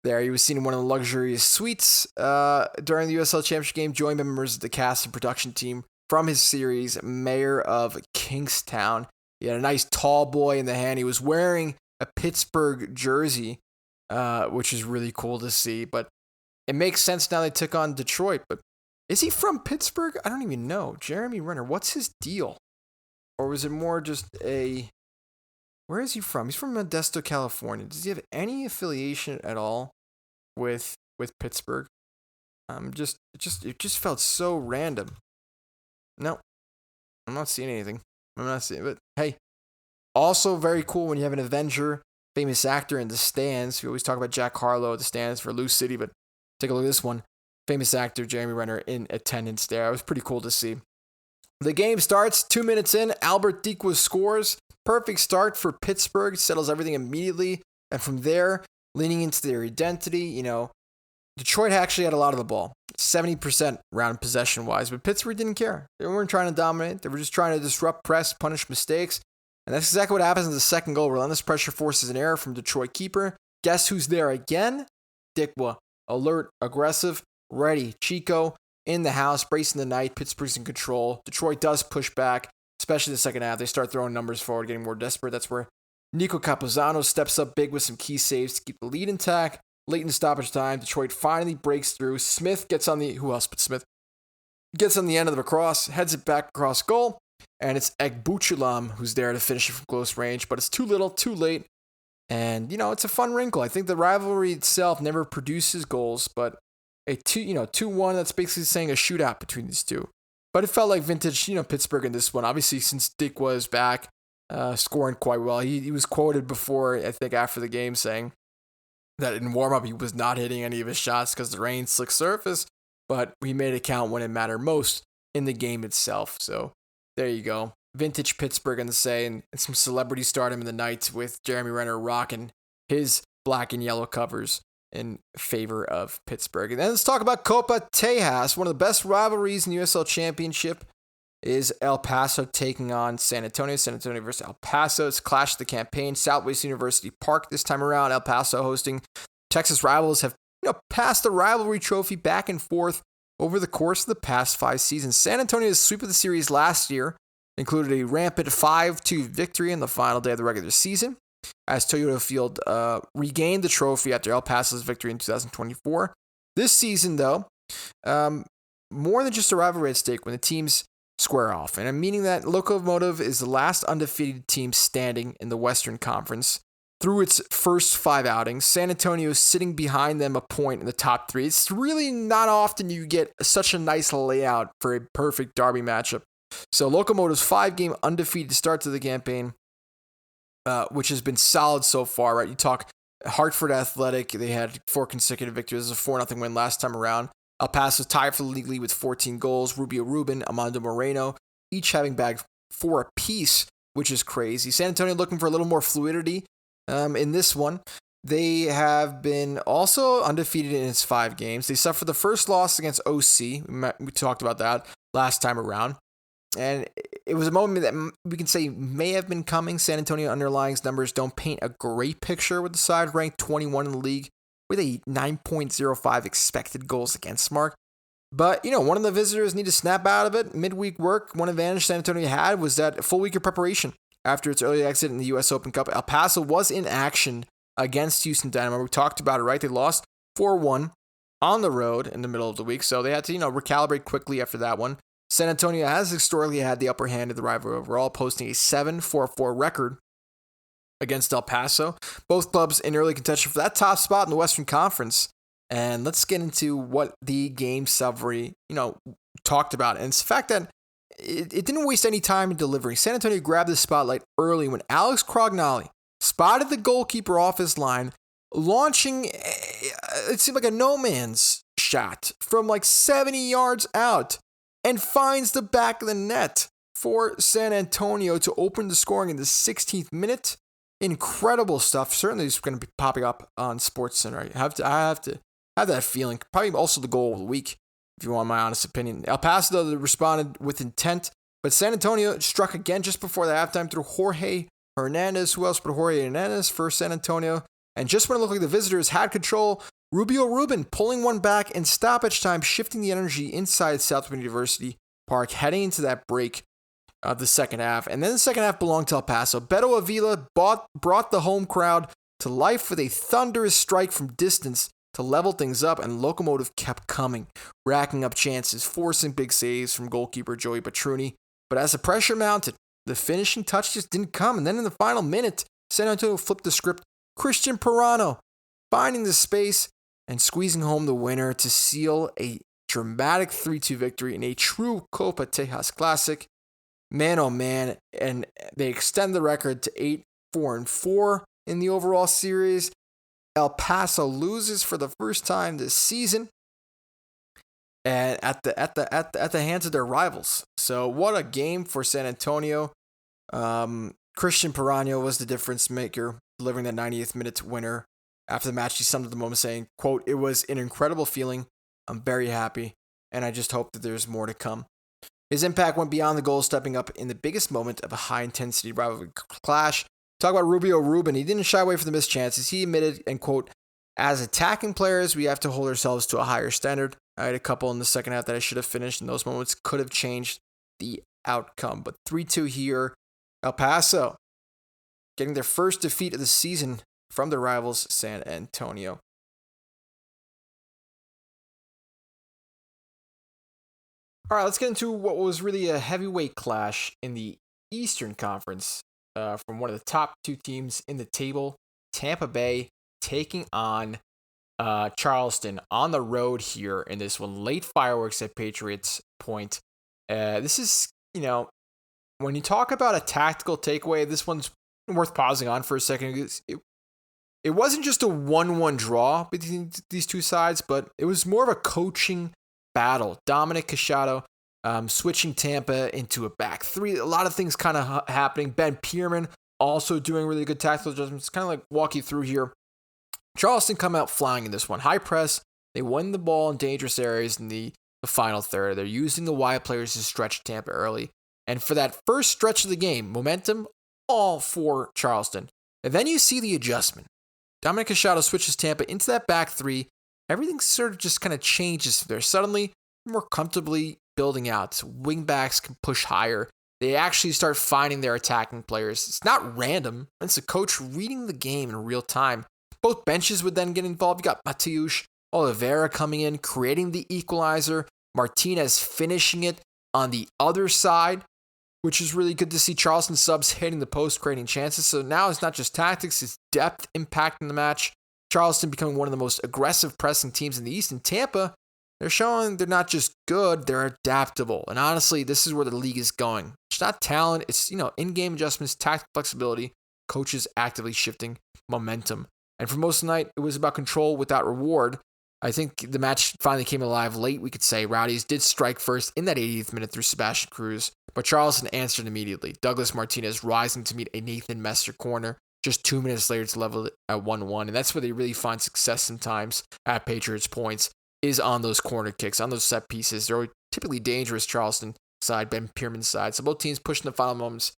there. He was seen in one of the luxurious suites during the USL Championship game, joined by members of the cast and production team from his series, Mayor of Kingstown. He had a nice tall boy in the hand. He was wearing a Pittsburgh jersey, which is really cool to see. But it makes sense now they took on Detroit. But is he from Pittsburgh? I don't even know. Jeremy Renner, what's his deal? Or was it more just a... Where is he from? He's from Modesto, California. Does he have any affiliation at all with Pittsburgh? It just felt so random. No, I'm not seeing anything. I'm not seeing, but hey, also very cool when you have an Avenger, famous actor in the stands. We always talk about Jack Harlow at the stands for LouCity, but take a look at this one. Famous actor Jeremy Renner in attendance there. It was pretty cool to see. The game starts 2 minutes in. Albert Deekwa scores. Perfect start for Pittsburgh. Settles everything immediately. And from there, leaning into their identity, Detroit actually had a lot of the ball. 70% round possession-wise. But Pittsburgh didn't care. They weren't trying to dominate. They were just trying to disrupt press, punish mistakes. And that's exactly what happens in the second goal. Relentless pressure forces an error from Detroit keeper. Guess who's there again? Deekwa. Alert, aggressive, ready. Chico in the house, bracing the night. Pittsburgh's in control. Detroit does push back, especially the second half. They start throwing numbers forward, getting more desperate. That's where Nico Capozano steps up big with some key saves to keep the lead intact. Late in stoppage time, Detroit finally breaks through. Smith gets on the... Who else but Smith? Gets on the end of the cross, heads it back across goal, and it's Egbuchulam who's there to finish it from close range, but it's too little, too late. And, it's a fun wrinkle. I think the rivalry itself never produces goals, but a 2-1, that's basically saying a shootout between these two. But it felt like vintage, Pittsburgh in this one. Obviously, since Dick was back, scoring quite well. He was quoted before, I think, after the game, saying that in warm-up he was not hitting any of his shots because the rain, slick surface, but he made it count when it mattered most in the game itself. So there you go. Vintage Pittsburgh in the say, and some celebrity stardom in the night with Jeremy Renner rocking his black and yellow covers in favor of Pittsburgh. And then let's talk about Copa Tejas. One of the best rivalries in the USL Championship is El Paso taking on San Antonio. San Antonio versus El Paso. It's clash of the campaign. Southwest University Park this time around. El Paso hosting. Texas rivals have passed the rivalry trophy back and forth over the course of the past 5 seasons. San Antonio's sweep of the series last year included a rampant 5-2 victory in the final day of the regular season. as Toyota Field regained the trophy after El Paso's victory in 2024. This season, though, more than just a rivalry at stake when the teams square off, and I'm meaning that Locomotive is the last undefeated team standing in the Western Conference through its first 5 outings. San Antonio is sitting behind them a point in the top 3. It's really not often you get such a nice layout for a perfect derby matchup. So Locomotive's 5-game undefeated start to the campaign, which has been solid so far, right? You talk Hartford Athletic, they had 4 consecutive victories, a 4-0 win last time around. El Paso tied for the league lead with 14 goals. Rubio Rubin, Amando Moreno, each having bagged 4 apiece, which is crazy. San Antonio looking for a little more fluidity in this one. They have been also undefeated in its 5 games. They suffered the first loss against OC. We talked about that last time around. And it was a moment that we can say may have been coming. San Antonio underlying numbers don't paint a great picture with the side ranked 21 in the league with a 9.05 expected goals against mark. But, one of the visitors need to snap out of it. Midweek work, one advantage San Antonio had was that full week of preparation after its early exit in the U.S. Open Cup. El Paso was in action against Houston Dynamo. We talked about it, right? They lost 4-1 on the road in the middle of the week, so they had to, recalibrate quickly after that one. San Antonio has historically had the upper hand of the rivalry overall, posting a 7-4-4 record against El Paso. Both clubs in early contention for that top spot in the Western Conference. And let's get into what the game summary, talked about. And it's the fact that it didn't waste any time in delivering. San Antonio grabbed the spotlight early when Alex Crognali spotted the goalkeeper off his line, launching, it seemed like a no man's shot from like 70 yards out, and finds the back of the net for San Antonio to open the scoring in the 16th minute. Incredible stuff. Certainly it's going to be popping up on SportsCenter. I have to have that feeling. Probably also the goal of the week, if you want my honest opinion. El Paso, though, responded with intent, but San Antonio struck again just before the halftime through Jorge Hernandez. Who else but Jorge Hernandez for San Antonio? And just when it looked like the visitors had control, Rubio Rubin pulling one back in stoppage time, shifting the energy inside Southwind University Park, heading into that break of the second half. And then the second half belonged to El Paso. Beto Avila brought the home crowd to life with a thunderous strike from distance to level things up, and Locomotive kept coming, racking up chances, forcing big saves from goalkeeper Joey Petruni. But as the pressure mounted, the finishing touch just didn't come. And then in the final minute, San Antonio flipped the script. Christian Pirano finding the space and squeezing home the winner to seal a dramatic 3-2 victory in a true Copa Tejas classic. Man, oh man, and they extend the record to 8-4-4 in the overall series. El Paso loses for the first time this season, and at the hands of their rivals. So what a game for San Antonio. Christian Pirano was the difference maker, delivering that 90th minute winner. After the match, he summed up the moment saying, quote, "It was an incredible feeling. I'm very happy, and I just hope that there's more to come." His impact went beyond the goal, stepping up in the biggest moment of a high-intensity rivalry clash. Talk about Rubio Rubin. He didn't shy away from the missed chances. He admitted, and quote, "As attacking players, we have to hold ourselves to a higher standard. I had a couple in the second half that I should have finished, and those moments could have changed the outcome." But 3-2 here. El Paso getting their first defeat of the season from their rivals, San Antonio. All right, let's get into what was really a heavyweight clash in the Eastern Conference from one of the top 2 teams in the table, Tampa Bay, taking on Charleston on the road here in this one. Late fireworks at Patriots Point. This is, when you talk about a tactical takeaway, this one's worth pausing on for a second. It wasn't just a 1-1 draw between these two sides, but it was more of a coaching battle. Dominic Cachado switching Tampa into a back 3. A lot of things kind of happening. Ben Pierman also doing really good tactical adjustments. Kind of like walk you through here. Charleston come out flying in this one. High press. They win the ball in dangerous areas in the final third. They're using the wide players to stretch Tampa early. And for that first stretch of the game, momentum all for Charleston. And then you see the adjustment. Dominic Cachado switches Tampa into that back 3. Everything sort of just kind of changes there. Suddenly, more comfortably building out. Wingbacks can push higher. They actually start finding their attacking players. It's not random. It's a coach reading the game in real time. Both benches would then get involved. You got Mateusz, Oliveira coming in, creating the equalizer. Martinez finishing it on the other side, which is really good to see. Charleston subs hitting the post, creating chances. So now it's not just tactics, it's depth impacting the match. Charleston becoming one of the most aggressive pressing teams in the East. And Tampa, they're showing they're not just good, they're adaptable. And honestly, this is where the league is going. It's not talent, it's, in-game adjustments, tactical flexibility, coaches actively shifting momentum. And for most of the night, it was about control without reward. I think the match finally came alive late, we could say. Rowdies did strike first in that 80th minute through Sebastian Cruz, but Charleston answered immediately. Douglas Martinez rising to meet a Nathan Messer corner just 2 minutes later to level it at 1-1. And that's where they really find success sometimes at Patriots points, is on those corner kicks, on those set pieces. They're typically dangerous Charleston side, Ben Pierman's side. So both teams pushing the final moments.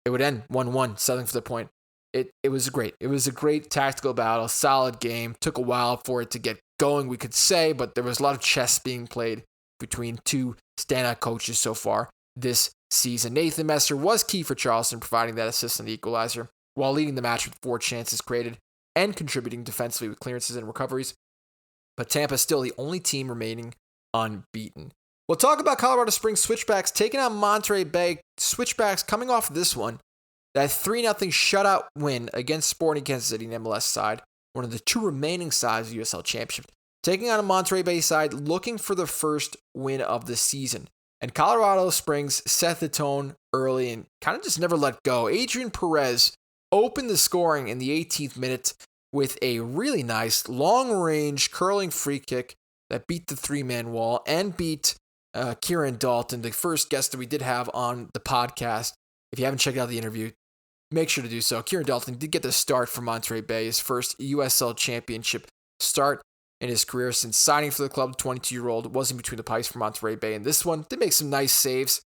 It would end 1-1, settling for the point. It was great. It was a great tactical battle, solid game. Took a while for it to get going, we could say, but there was a lot of chess being played between two standout coaches so far this season. Nathan Messer was key for Charleston, providing that assist on the equalizer, while leading the match with 4 chances created and contributing defensively with clearances and recoveries. But Tampa is still the only team remaining unbeaten. We'll talk about Colorado Springs Switchbacks taking on Monterey Bay. Switchbacks coming off this one, that 3-0 shutout win against Sporting Kansas City in MLS side, one of the 2 remaining sides of the USL Championship, taking on a Monterey Bay side looking for the first win of the season. And Colorado Springs set the tone early and kind of just never let go. Adrian Perez opened the scoring in the 18th minute with a really nice long-range curling free kick that beat the 3-man wall and beat Kieran Dalton, the first guest that we did have on the podcast. If you haven't checked out the interview, make sure to do so. Kieran Dalton did get the start for Monterey Bay, his first USL Championship start in his career since signing for the club. 22-year-old was in between the pipes for Monterey Bay, and this one did make some nice saves,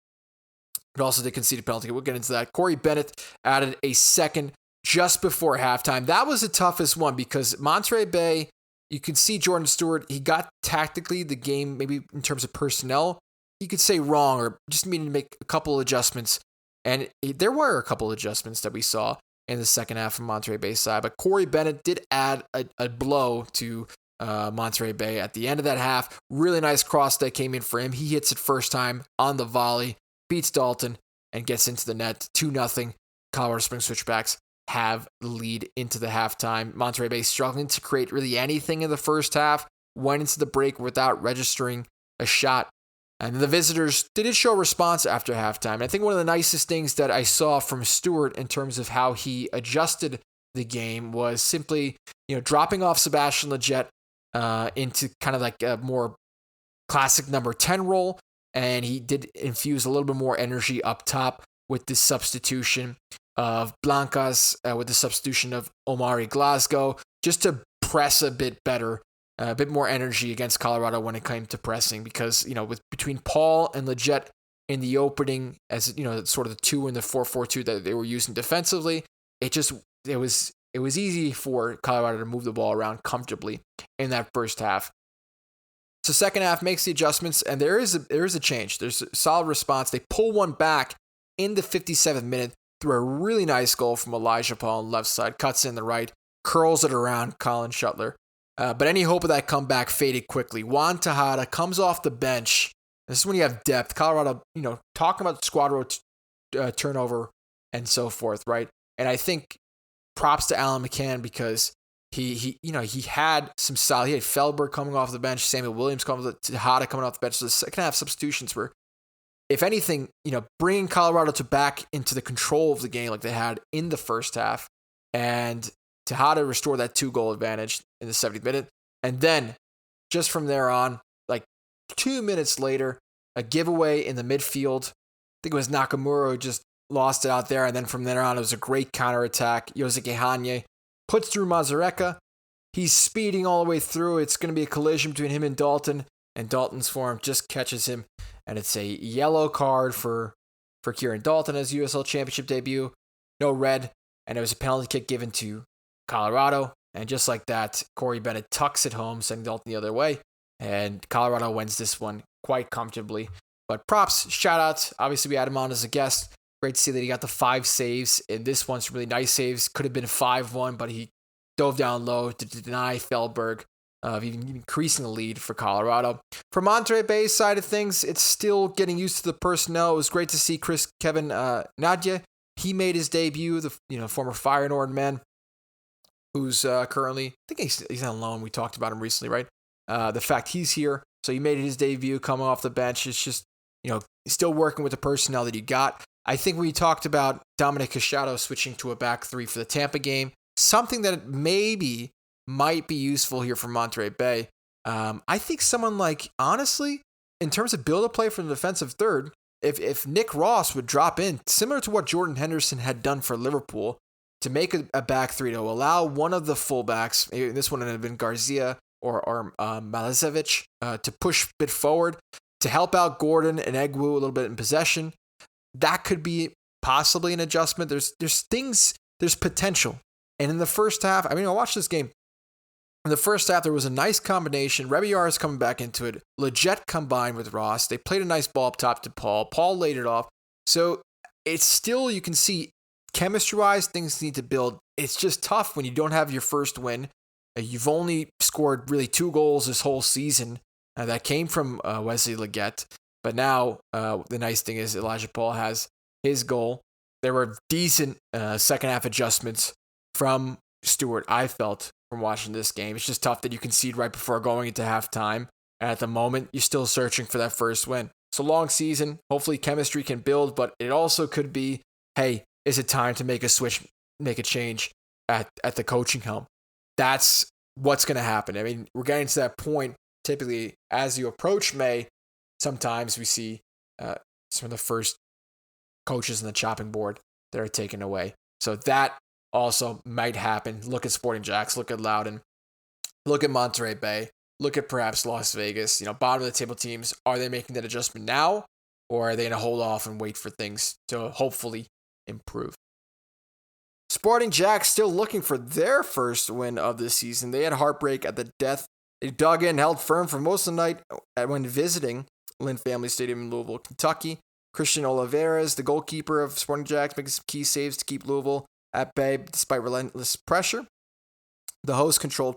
but also did concede a penalty. We'll get into that. Corey Bennett added a second just before halftime. That was the toughest one because Monterey Bay, you could see Jordan Stewart, he got tactically the game, maybe in terms of personnel, you could say wrong or just needed to make a couple of adjustments. And there were a couple of adjustments that we saw in the second half from Monterey Bay's side. But Corey Bennett did add a blow to Monterey Bay at the end of that half. Really nice cross that came in for him. He hits it first time on the volley, beats Dalton, and gets into the net. 2-0. Colorado Springs Switchbacks have the lead into the halftime. Monterey Bay struggling to create really anything in the first half. Went into the break without registering a shot. And the visitors did show a response after halftime. And I think one of the nicest things that I saw from Stewart in terms of how he adjusted the game was simply, dropping off Sebastian Lletget into kind of like a more classic number 10 role. And he did infuse a little bit more energy up top with the substitution of Blancas, with the substitution of Omari Glasgow, just to press a bit better. A bit more energy against Colorado when it came to pressing because, between Paul and Lletget in the opening as, sort of the 2 and the 4-4-2 that they were using defensively, it was easy for Colorado to move the ball around comfortably in that first half. So second half makes the adjustments and there is a change. There's a solid response. They pull one back in the 57th minute through a really nice goal from Elijah Paul on the left side, cuts in the right, curls it around Colin Shuttler. But any hope of that comeback faded quickly. Juan Tejada comes off the bench. This is when you have depth. Colorado, talking about squad turnover and so forth, right? And I think props to Alan McCann because he had some solid. He had Feldberg coming off the bench, Samuel Williams Tejada coming off the bench. So the second half substitutions were, if anything, bringing Colorado back into the control of the game like they had in the first half. And Tejada restored that 2-goal advantage in the 70th minute. And then, just from there on, like 2 minutes later, a giveaway in the midfield. I think it was Nakamura who just lost it out there. And then from there on, it was a great counterattack. Jose Quijane puts through Mazareka. He's speeding all the way through. It's going to be a collision between him and Dalton. And Dalton's form just catches him. And it's a yellow card for Kieran Dalton as USL Championship debut. No red. And it was a penalty kick given to Colorado, and just like that, Corey Bennett tucks it home, sending Dalton the other way, and Colorado wins this one quite comfortably But props, shout outs. Obviously, we had him on as a guest. Great to see that he got the 5 saves. And this one's really nice saves. Could have been 5-1, but he dove down low to deny Feldberg of even increasing the lead for Colorado. For Monterey Bay's side of things, it's still getting used to the personnel. It was great to see Kevin Nadia. He made his debut, the former Feyenoord man, who's currently, I think he's on loan. We talked about him recently, right? The fact he's here, so he made his debut coming off the bench. It's just, still working with the personnel that you got. I think we talked about Dominic Cachado switching to a back 3 for the Tampa game, something that maybe might be useful here for Monterey Bay. I think someone like, honestly, in terms of build-up play from the defensive third, if Nick Ross would drop in, similar to what Jordan Henderson had done for Liverpool, to make a back 3 to allow one of the fullbacks, this one would have been Garcia or Malasevic, to push a bit forward, to help out Gordon and Egwu a little bit in possession. That could be possibly an adjustment. There's potential. And in the first half, I watched this game. In the first half, there was a nice combination. Rebiar is coming back into it. Leggett combined with Ross. They played a nice ball up top to Paul. Paul laid it off. So it's still, you can see, chemistry-wise, things need to build. It's just tough when you don't have your first win. You've only scored really 2 goals this whole season. That came from Wesley Leggett. But now, the nice thing is Elijah Paul has his goal. There were decent second half adjustments from Stewart, I felt, from watching this game. It's just tough that you concede right before going into halftime. And at the moment, you're still searching for that first win. It's a long season. Hopefully chemistry can build, but it also could be, hey, is it time to make a switch, make a change at the coaching helm? That's what's going to happen. We're getting to that point. Typically, as you approach May, sometimes we see some of the first coaches on the chopping board that are taken away. So that also might happen. Look at Sporting Jacks, look at Loudoun, look at Monterey Bay, look at perhaps Las Vegas. Bottom of the table teams, are they making that adjustment now, or are they going to hold off and wait for things to hopefully improve? Sporting Jacks still looking for their first win of the season. They had heartbreak at the death. They dug in, held firm for most of the night when visiting Lynn Family Stadium in Louisville, Kentucky. Christian Oliveras, the goalkeeper of Sporting Jacks, making some key saves to keep Louisville at bay despite relentless pressure. The hosts controlled,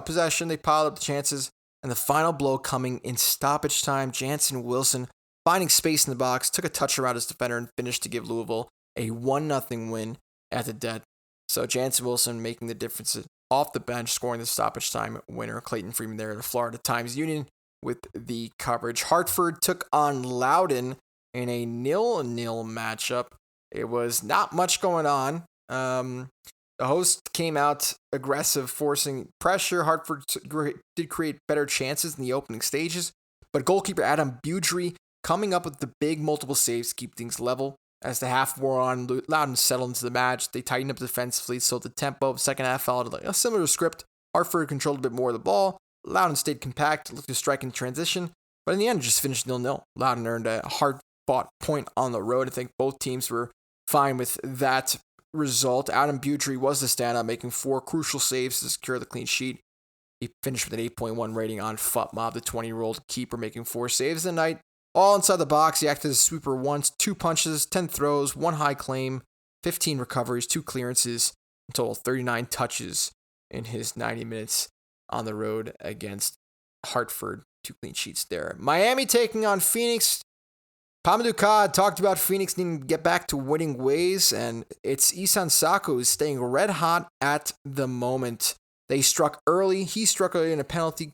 possession. They piled up the chances, and the final blow coming in stoppage time. Jansen Wilson, finding space in the box, took a touch around his defender and finished to give Louisville a 1-0 win at the death. So Jansen Wilson making the difference off the bench, scoring the stoppage time winner. Clayton Freeman there, the Florida Times Union, with the coverage. Hartford took on Loudoun in a 0-0 matchup. It was not much going on. The host came out aggressive, forcing pressure. Hartford did create better chances in the opening stages, but goalkeeper Adam Budry coming up with the big multiple saves to keep things level. As the half wore on, Loudoun settled into the match. They tightened up defensively, so the tempo of the second half followed a similar script. Hartford controlled a bit more of the ball. Loudoun stayed compact, looked to strike in transition, but in the end, just finished 0-0. Loudoun earned a hard-fought point on the road. I think both teams were fine with that result. Adam Budry was the standout, making 4 crucial saves to secure the clean sheet. He finished with an 8.1 rating on FUTMOB, the 20-year-old keeper, making 4 saves the night. All inside the box. He acted as a sweeper once, 2 punches, 10 throws, 1 high claim, 15 recoveries, 2 clearances, in total 39 touches in his 90 minutes on the road against Hartford. 2 clean sheets there. Miami taking on Phoenix. Pamadou Ka talked about Phoenix needing to get back to winning ways, and it's Isan Sako who's staying red hot at the moment. They struck early. He struck early in a penalty.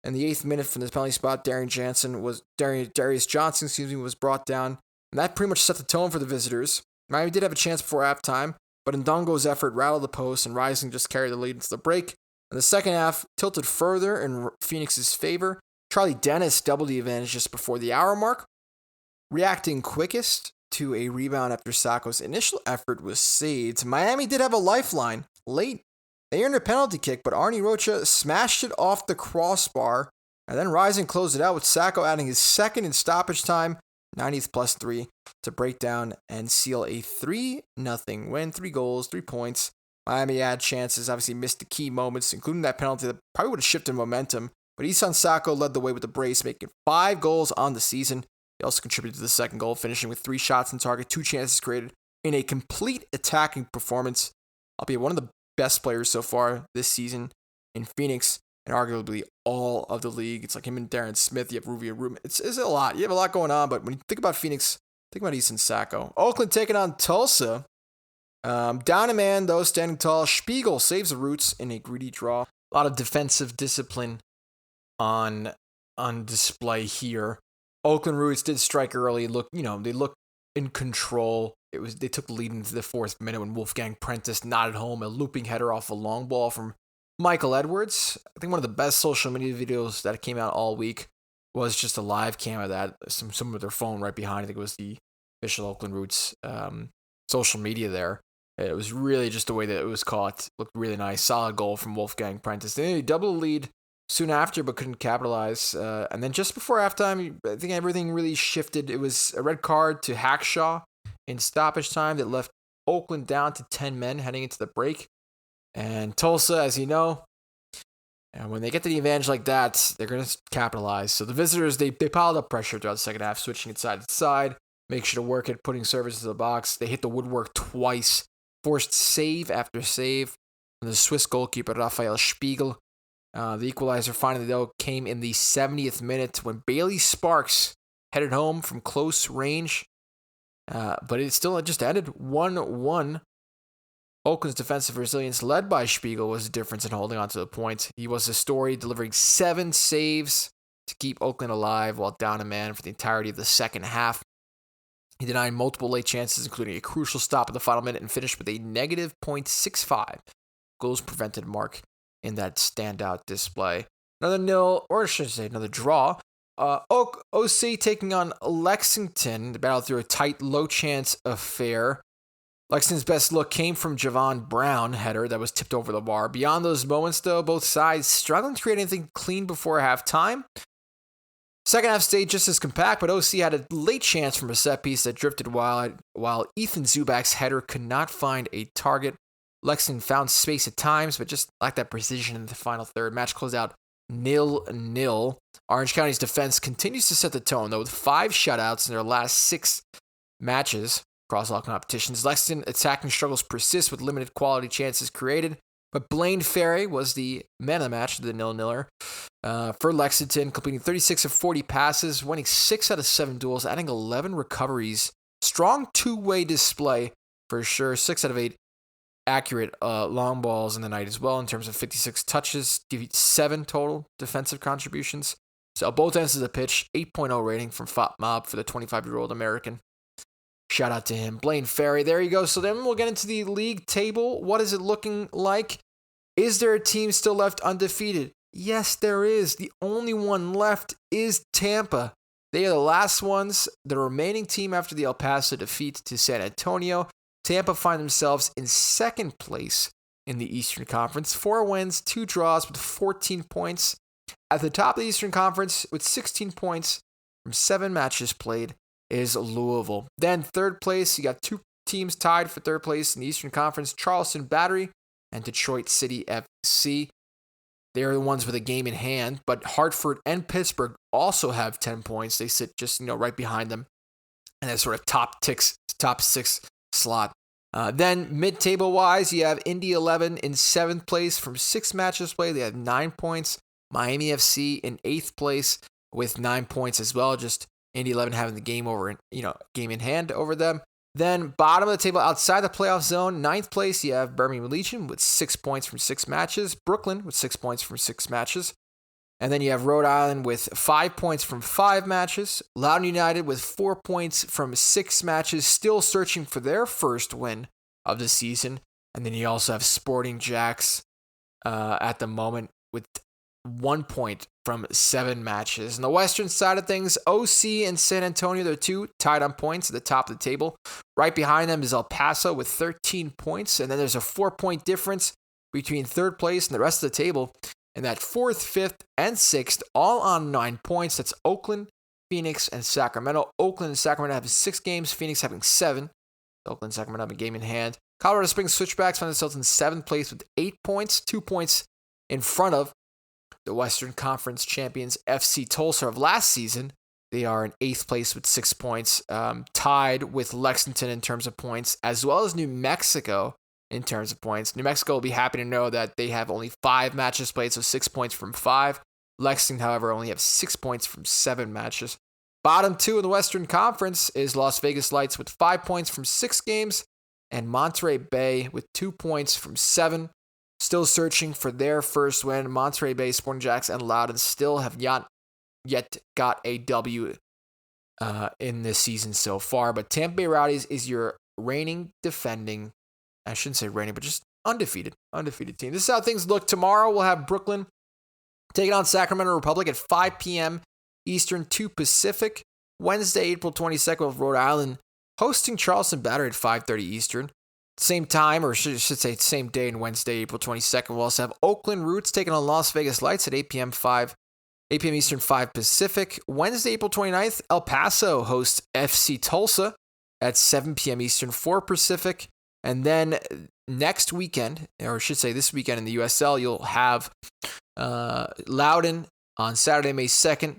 In the 8th minute from the penalty spot, Darius Johnson was brought down, and that pretty much set the tone for the visitors. Miami did have a chance before halftime, but Ndongo's effort rattled the post, and Rising just carried the lead into the break. And the second half tilted further in Phoenix's favor. Charlie Dennis doubled the advantage just before the hour mark, reacting quickest to a rebound after Sako's initial effort was saved. Miami did have a lifeline late. They earned a penalty kick, but Arnie Rocha smashed it off the crossbar, and then Rising closed it out with Sako adding his second in stoppage time, 90th plus 3, to break down and seal a 3-0 win. 3 goals, 3 points. Miami had chances, obviously missed the key moments, including that penalty that probably would have shifted momentum, but Isan Sako led the way with the brace, making 5 goals on the season. He He also contributed to the second goal, finishing with 3 shots on target, 2 chances created in a complete attacking performance. Albeit one of the best players so far this season in Phoenix and arguably all of the league. It's like him and Darren Smith. You have Ruvia Room. It's a lot. You have a lot going on, but when you think about Phoenix, think about Easton Sacco. Oakland taking on Tulsa. Down a man, though, standing tall. Spiegel saves the Roots in a greedy draw. A lot of defensive discipline on display here. Oakland Roots did strike early. They looked in control. They took the lead into the 4th minute when Wolfgang Prentice nodded home a looping header off a long ball from Michael Edwards. I think one of the best social media videos that came out all week was just a live cam of that. Some with their phone right behind. I think it was the official Oakland Roots social media there. It was really just the way that it was caught. Looked really nice. Solid goal from Wolfgang Prentice. They double the lead soon after, but couldn't capitalize. And then just before halftime, I think everything really shifted. It was a red card to Hackshaw in stoppage time that left Oakland down to 10 men heading into the break. And Tulsa, as you know, and when they get to the advantage like that, they're going to capitalize. So the visitors, they piled up pressure throughout the second half, switching it side to side, make sure to work it, putting service into the box. They hit the woodwork twice, forced save after save from the Swiss goalkeeper Raphael Spiegel. The equalizer finally, though, came in the 70th minute when Bailey Sparks headed home from close range. But it still just ended 1-1. Oakland's defensive resilience, led by Spiegel, was the difference in holding on to the point. He was the story, delivering 7 saves to keep Oakland alive while down a man for the entirety of the second half. He denied multiple late chances, including a crucial stop at the final minute, and finished with a negative .65 goals prevented mark in that standout display. Another nil, or I should say another draw. OC taking on Lexington. The battle through a tight, low-chance affair. Lexington's best look came from Javon Brown header that was tipped over the bar. Beyond those moments, though, both sides struggling to create anything clean before halftime. Second half stayed just as compact, but OC had a late chance from a set piece that drifted while Ethan Zubak's header could not find a target. Lexington found space at times, but just lacked that precision in the final third. Match closed out 0-0. Orange County's defense continues to set the tone, though, with 5 shutouts in their last 6 matches across all competitions. Lexington attacking struggles persist with limited quality chances created, but Blaine Ferry was the man of the match, the 0-0er, for Lexington, completing 36 of 40 passes, winning 6 out of 7 duels, adding 11 recoveries. Strong two-way display for sure. 6 out of 8 accurate long balls in the night as well, in terms of 56 touches, 7 total defensive contributions. So both ends of the pitch, 8.0 rating from FOTMob for the 25-year-old American. Shout out to him. Blaine Ferry, there you go. So then we'll get into the league table. What is it looking like? Is there a team still left undefeated? Yes, there is. The only one left is Tampa. They are the last ones, the remaining team after the El Paso defeat to San Antonio. Tampa find themselves in second place in the Eastern Conference. 4 wins, 2 draws with 14 points. At the top of the Eastern Conference with 16 points from 7 matches played is Louisville. Then third place, you got 2 teams tied for third place in the Eastern Conference, Charleston Battery and Detroit City FC. They're the ones with a game in hand, but Hartford and Pittsburgh also have 10 points. They sit just right behind them in that sort of top 6 slot. Then mid-table wise, you have Indy 11 in 7th place from 6 matches played. They have 9 points. Miami FC in 8th place with 9 points as well. Just Indy 11 having the game in hand over them. Then bottom of the table outside the playoff zone, 9th place, you have Birmingham Legion with 6 points from 6 matches. Brooklyn with 6 points from 6 matches. And then you have Rhode Island with 5 points from 5 matches. Loudoun United with 4 points from 6 matches, still searching for their first win of the season. And then you also have Sporting Jacks at the moment with 1 point from 7 matches. On the western side of things, OC and San Antonio, they're 2 tied on points at the top of the table. Right behind them is El Paso with 13 points. And then there's a 4-point difference between third place and the rest of the table. And that 4th, 5th, and 6th, all on 9 points. That's Oakland, Phoenix, and Sacramento. Oakland and Sacramento having 6 games, Phoenix having 7. Oakland and Sacramento have a game in hand. Colorado Springs Switchbacks find themselves in 7th place with 8 points, 2 points in front of the Western Conference champions FC Tulsa of last season. They are in 8th place with 6 points, tied with Lexington in terms of points, as well as New Mexico in terms of points. New Mexico will be happy to know that they have only 5 matches played, so 6 points from 5. Lexington, however, only have 6 points from 7 matches. Bottom 2 in the Western Conference is Las Vegas Lights with 5 points from 6 games, and Monterey Bay with 2 points from 7. Still searching for their first win. Monterey Bay, Sporting Jacks, and Loudoun still have not yet got a W in this season so far. But Tampa Bay Rowdies is your defending, I shouldn't say reigning, but just undefeated team. This is how things look. Tomorrow we'll have Brooklyn taking on Sacramento Republic at 5 p.m. Eastern, 2 Pacific. Wednesday, April 22nd, we'll have Rhode Island hosting Charleston Battery at 5:30 Eastern. Same time, or should say same day, and Wednesday, April 22nd, we'll also have Oakland Roots taking on Las Vegas Lights at 8 p.m. Eastern, 5 Pacific. Wednesday, April 29th, El Paso hosts FC Tulsa at 7 p.m. Eastern, 4 Pacific. And then next weekend, or I should say this weekend in the USL, you'll have Loudoun on Saturday, May 2nd,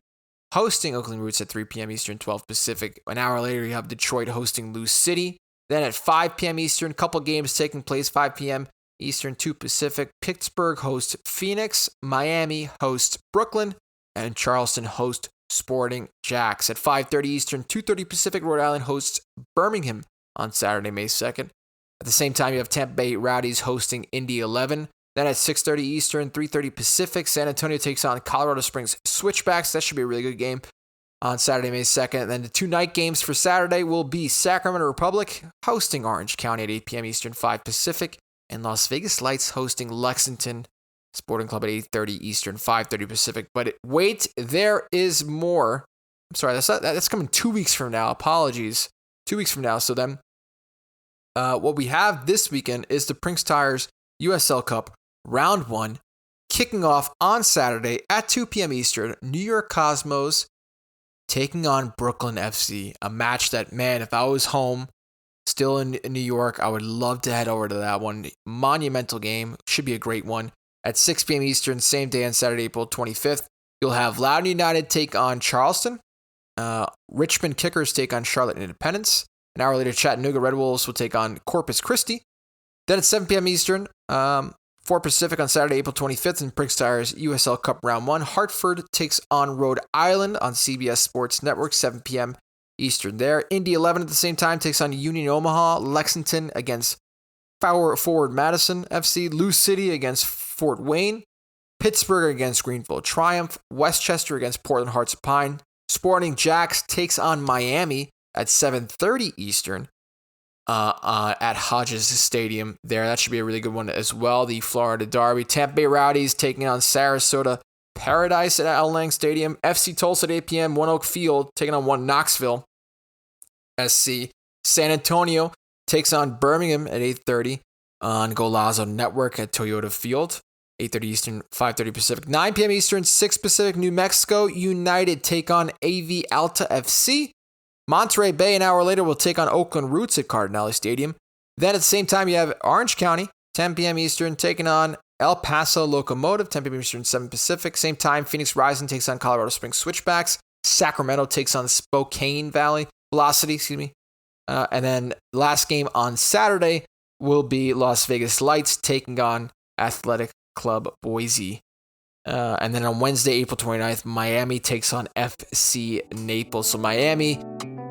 hosting Oakland Roots at 3 p.m. Eastern, 12 Pacific. An hour later, you have Detroit hosting LouCity. Then at 5 p.m. Eastern, couple games taking place, 5 p.m. Eastern, 2 Pacific. Pittsburgh hosts Phoenix, Miami hosts Brooklyn, and Charleston hosts Sporting Jacks. At 5:30 Eastern, 2:30 Pacific, Rhode Island hosts Birmingham on Saturday, May 2nd. At the same time, you have Tampa Bay Rowdies hosting Indy 11. Then at 6:30 Eastern, 3:30 Pacific, San Antonio takes on Colorado Springs Switchbacks. That should be a really good game on Saturday, May 2nd. And then the 2 night games for Saturday will be Sacramento Republic hosting Orange County at 8 p.m. Eastern, 5 Pacific, and Las Vegas Lights hosting Lexington Sporting Club at 8:30 Eastern, 5:30 Pacific. But wait, there is more. I'm sorry, that's coming 2 weeks from now. Apologies. 2 weeks from now. So then what we have this weekend is the Prince Tires USL Cup Round 1, kicking off on Saturday at 2 p.m. Eastern. New York Cosmos taking on Brooklyn FC, a match that, man, if I was home, still in New York, I would love to head over to that one. Monumental game, should be a great one. At 6 p.m. Eastern, same day on Saturday, April 25th, you'll have Loudoun United take on Charleston. Richmond Kickers take on Charlotte Independence. An hour later, Chattanooga Red Wolves will take on Corpus Christi. Then at 7 p.m. Eastern, 4 Pacific on Saturday, April 25th, in Prince Tires USL Cup Round 1. Hartford takes on Rhode Island on CBS Sports Network, 7 p.m. Eastern there. Indy 11 at the same time takes on Union Omaha. Lexington against Forward Madison FC. LouCity against Fort Wayne. Pittsburgh against Greenville Triumph. Westchester against Portland Hearts of Pine. Sporting Jacks takes on Miami at 7:30 Eastern. At Hodges Stadium there. That should be a really good one as well. The Florida Derby. Tampa Bay Rowdies taking on Sarasota Paradise at Al Lang Stadium. FC Tulsa at 8 p.m. One Oak Field taking on One Knoxville SC. San Antonio takes on Birmingham at 8:30 on Golazo Network at Toyota Field. 8:30 Eastern, 5:30 Pacific. 9 p.m. Eastern, 6 Pacific. New Mexico United take on AV Alta FC. Monterey Bay, an hour later, will take on Oakland Roots at Cardinale Stadium. Then at the same time, you have Orange County, 10 p.m. Eastern, taking on El Paso Locomotive, 10 p.m. Eastern, 7 Pacific. Same time, Phoenix Rising takes on Colorado Springs Switchbacks. Sacramento takes on Spokane Valley, Velocity, and then the last game on Saturday will be Las Vegas Lights taking on Athletic Club Boise. And then on Wednesday, April 29th, Miami takes on FC Naples. So Miami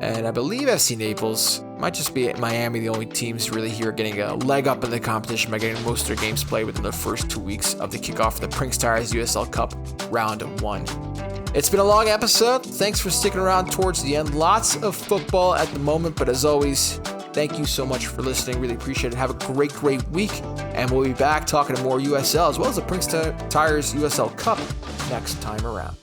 and I believe FC Naples, might just be Miami, the only teams really here getting a leg up in the competition by getting most of their games played within the first 2 weeks of the kickoff of the Prince Tires USL Cup Round 1. It's been a long episode. Thanks for sticking around towards the end. Lots of football at the moment, but as always, thank you so much for listening. Really appreciate it. Have a great week, and we'll be back talking to more USL as well as the Prince Tires USL Cup next time around.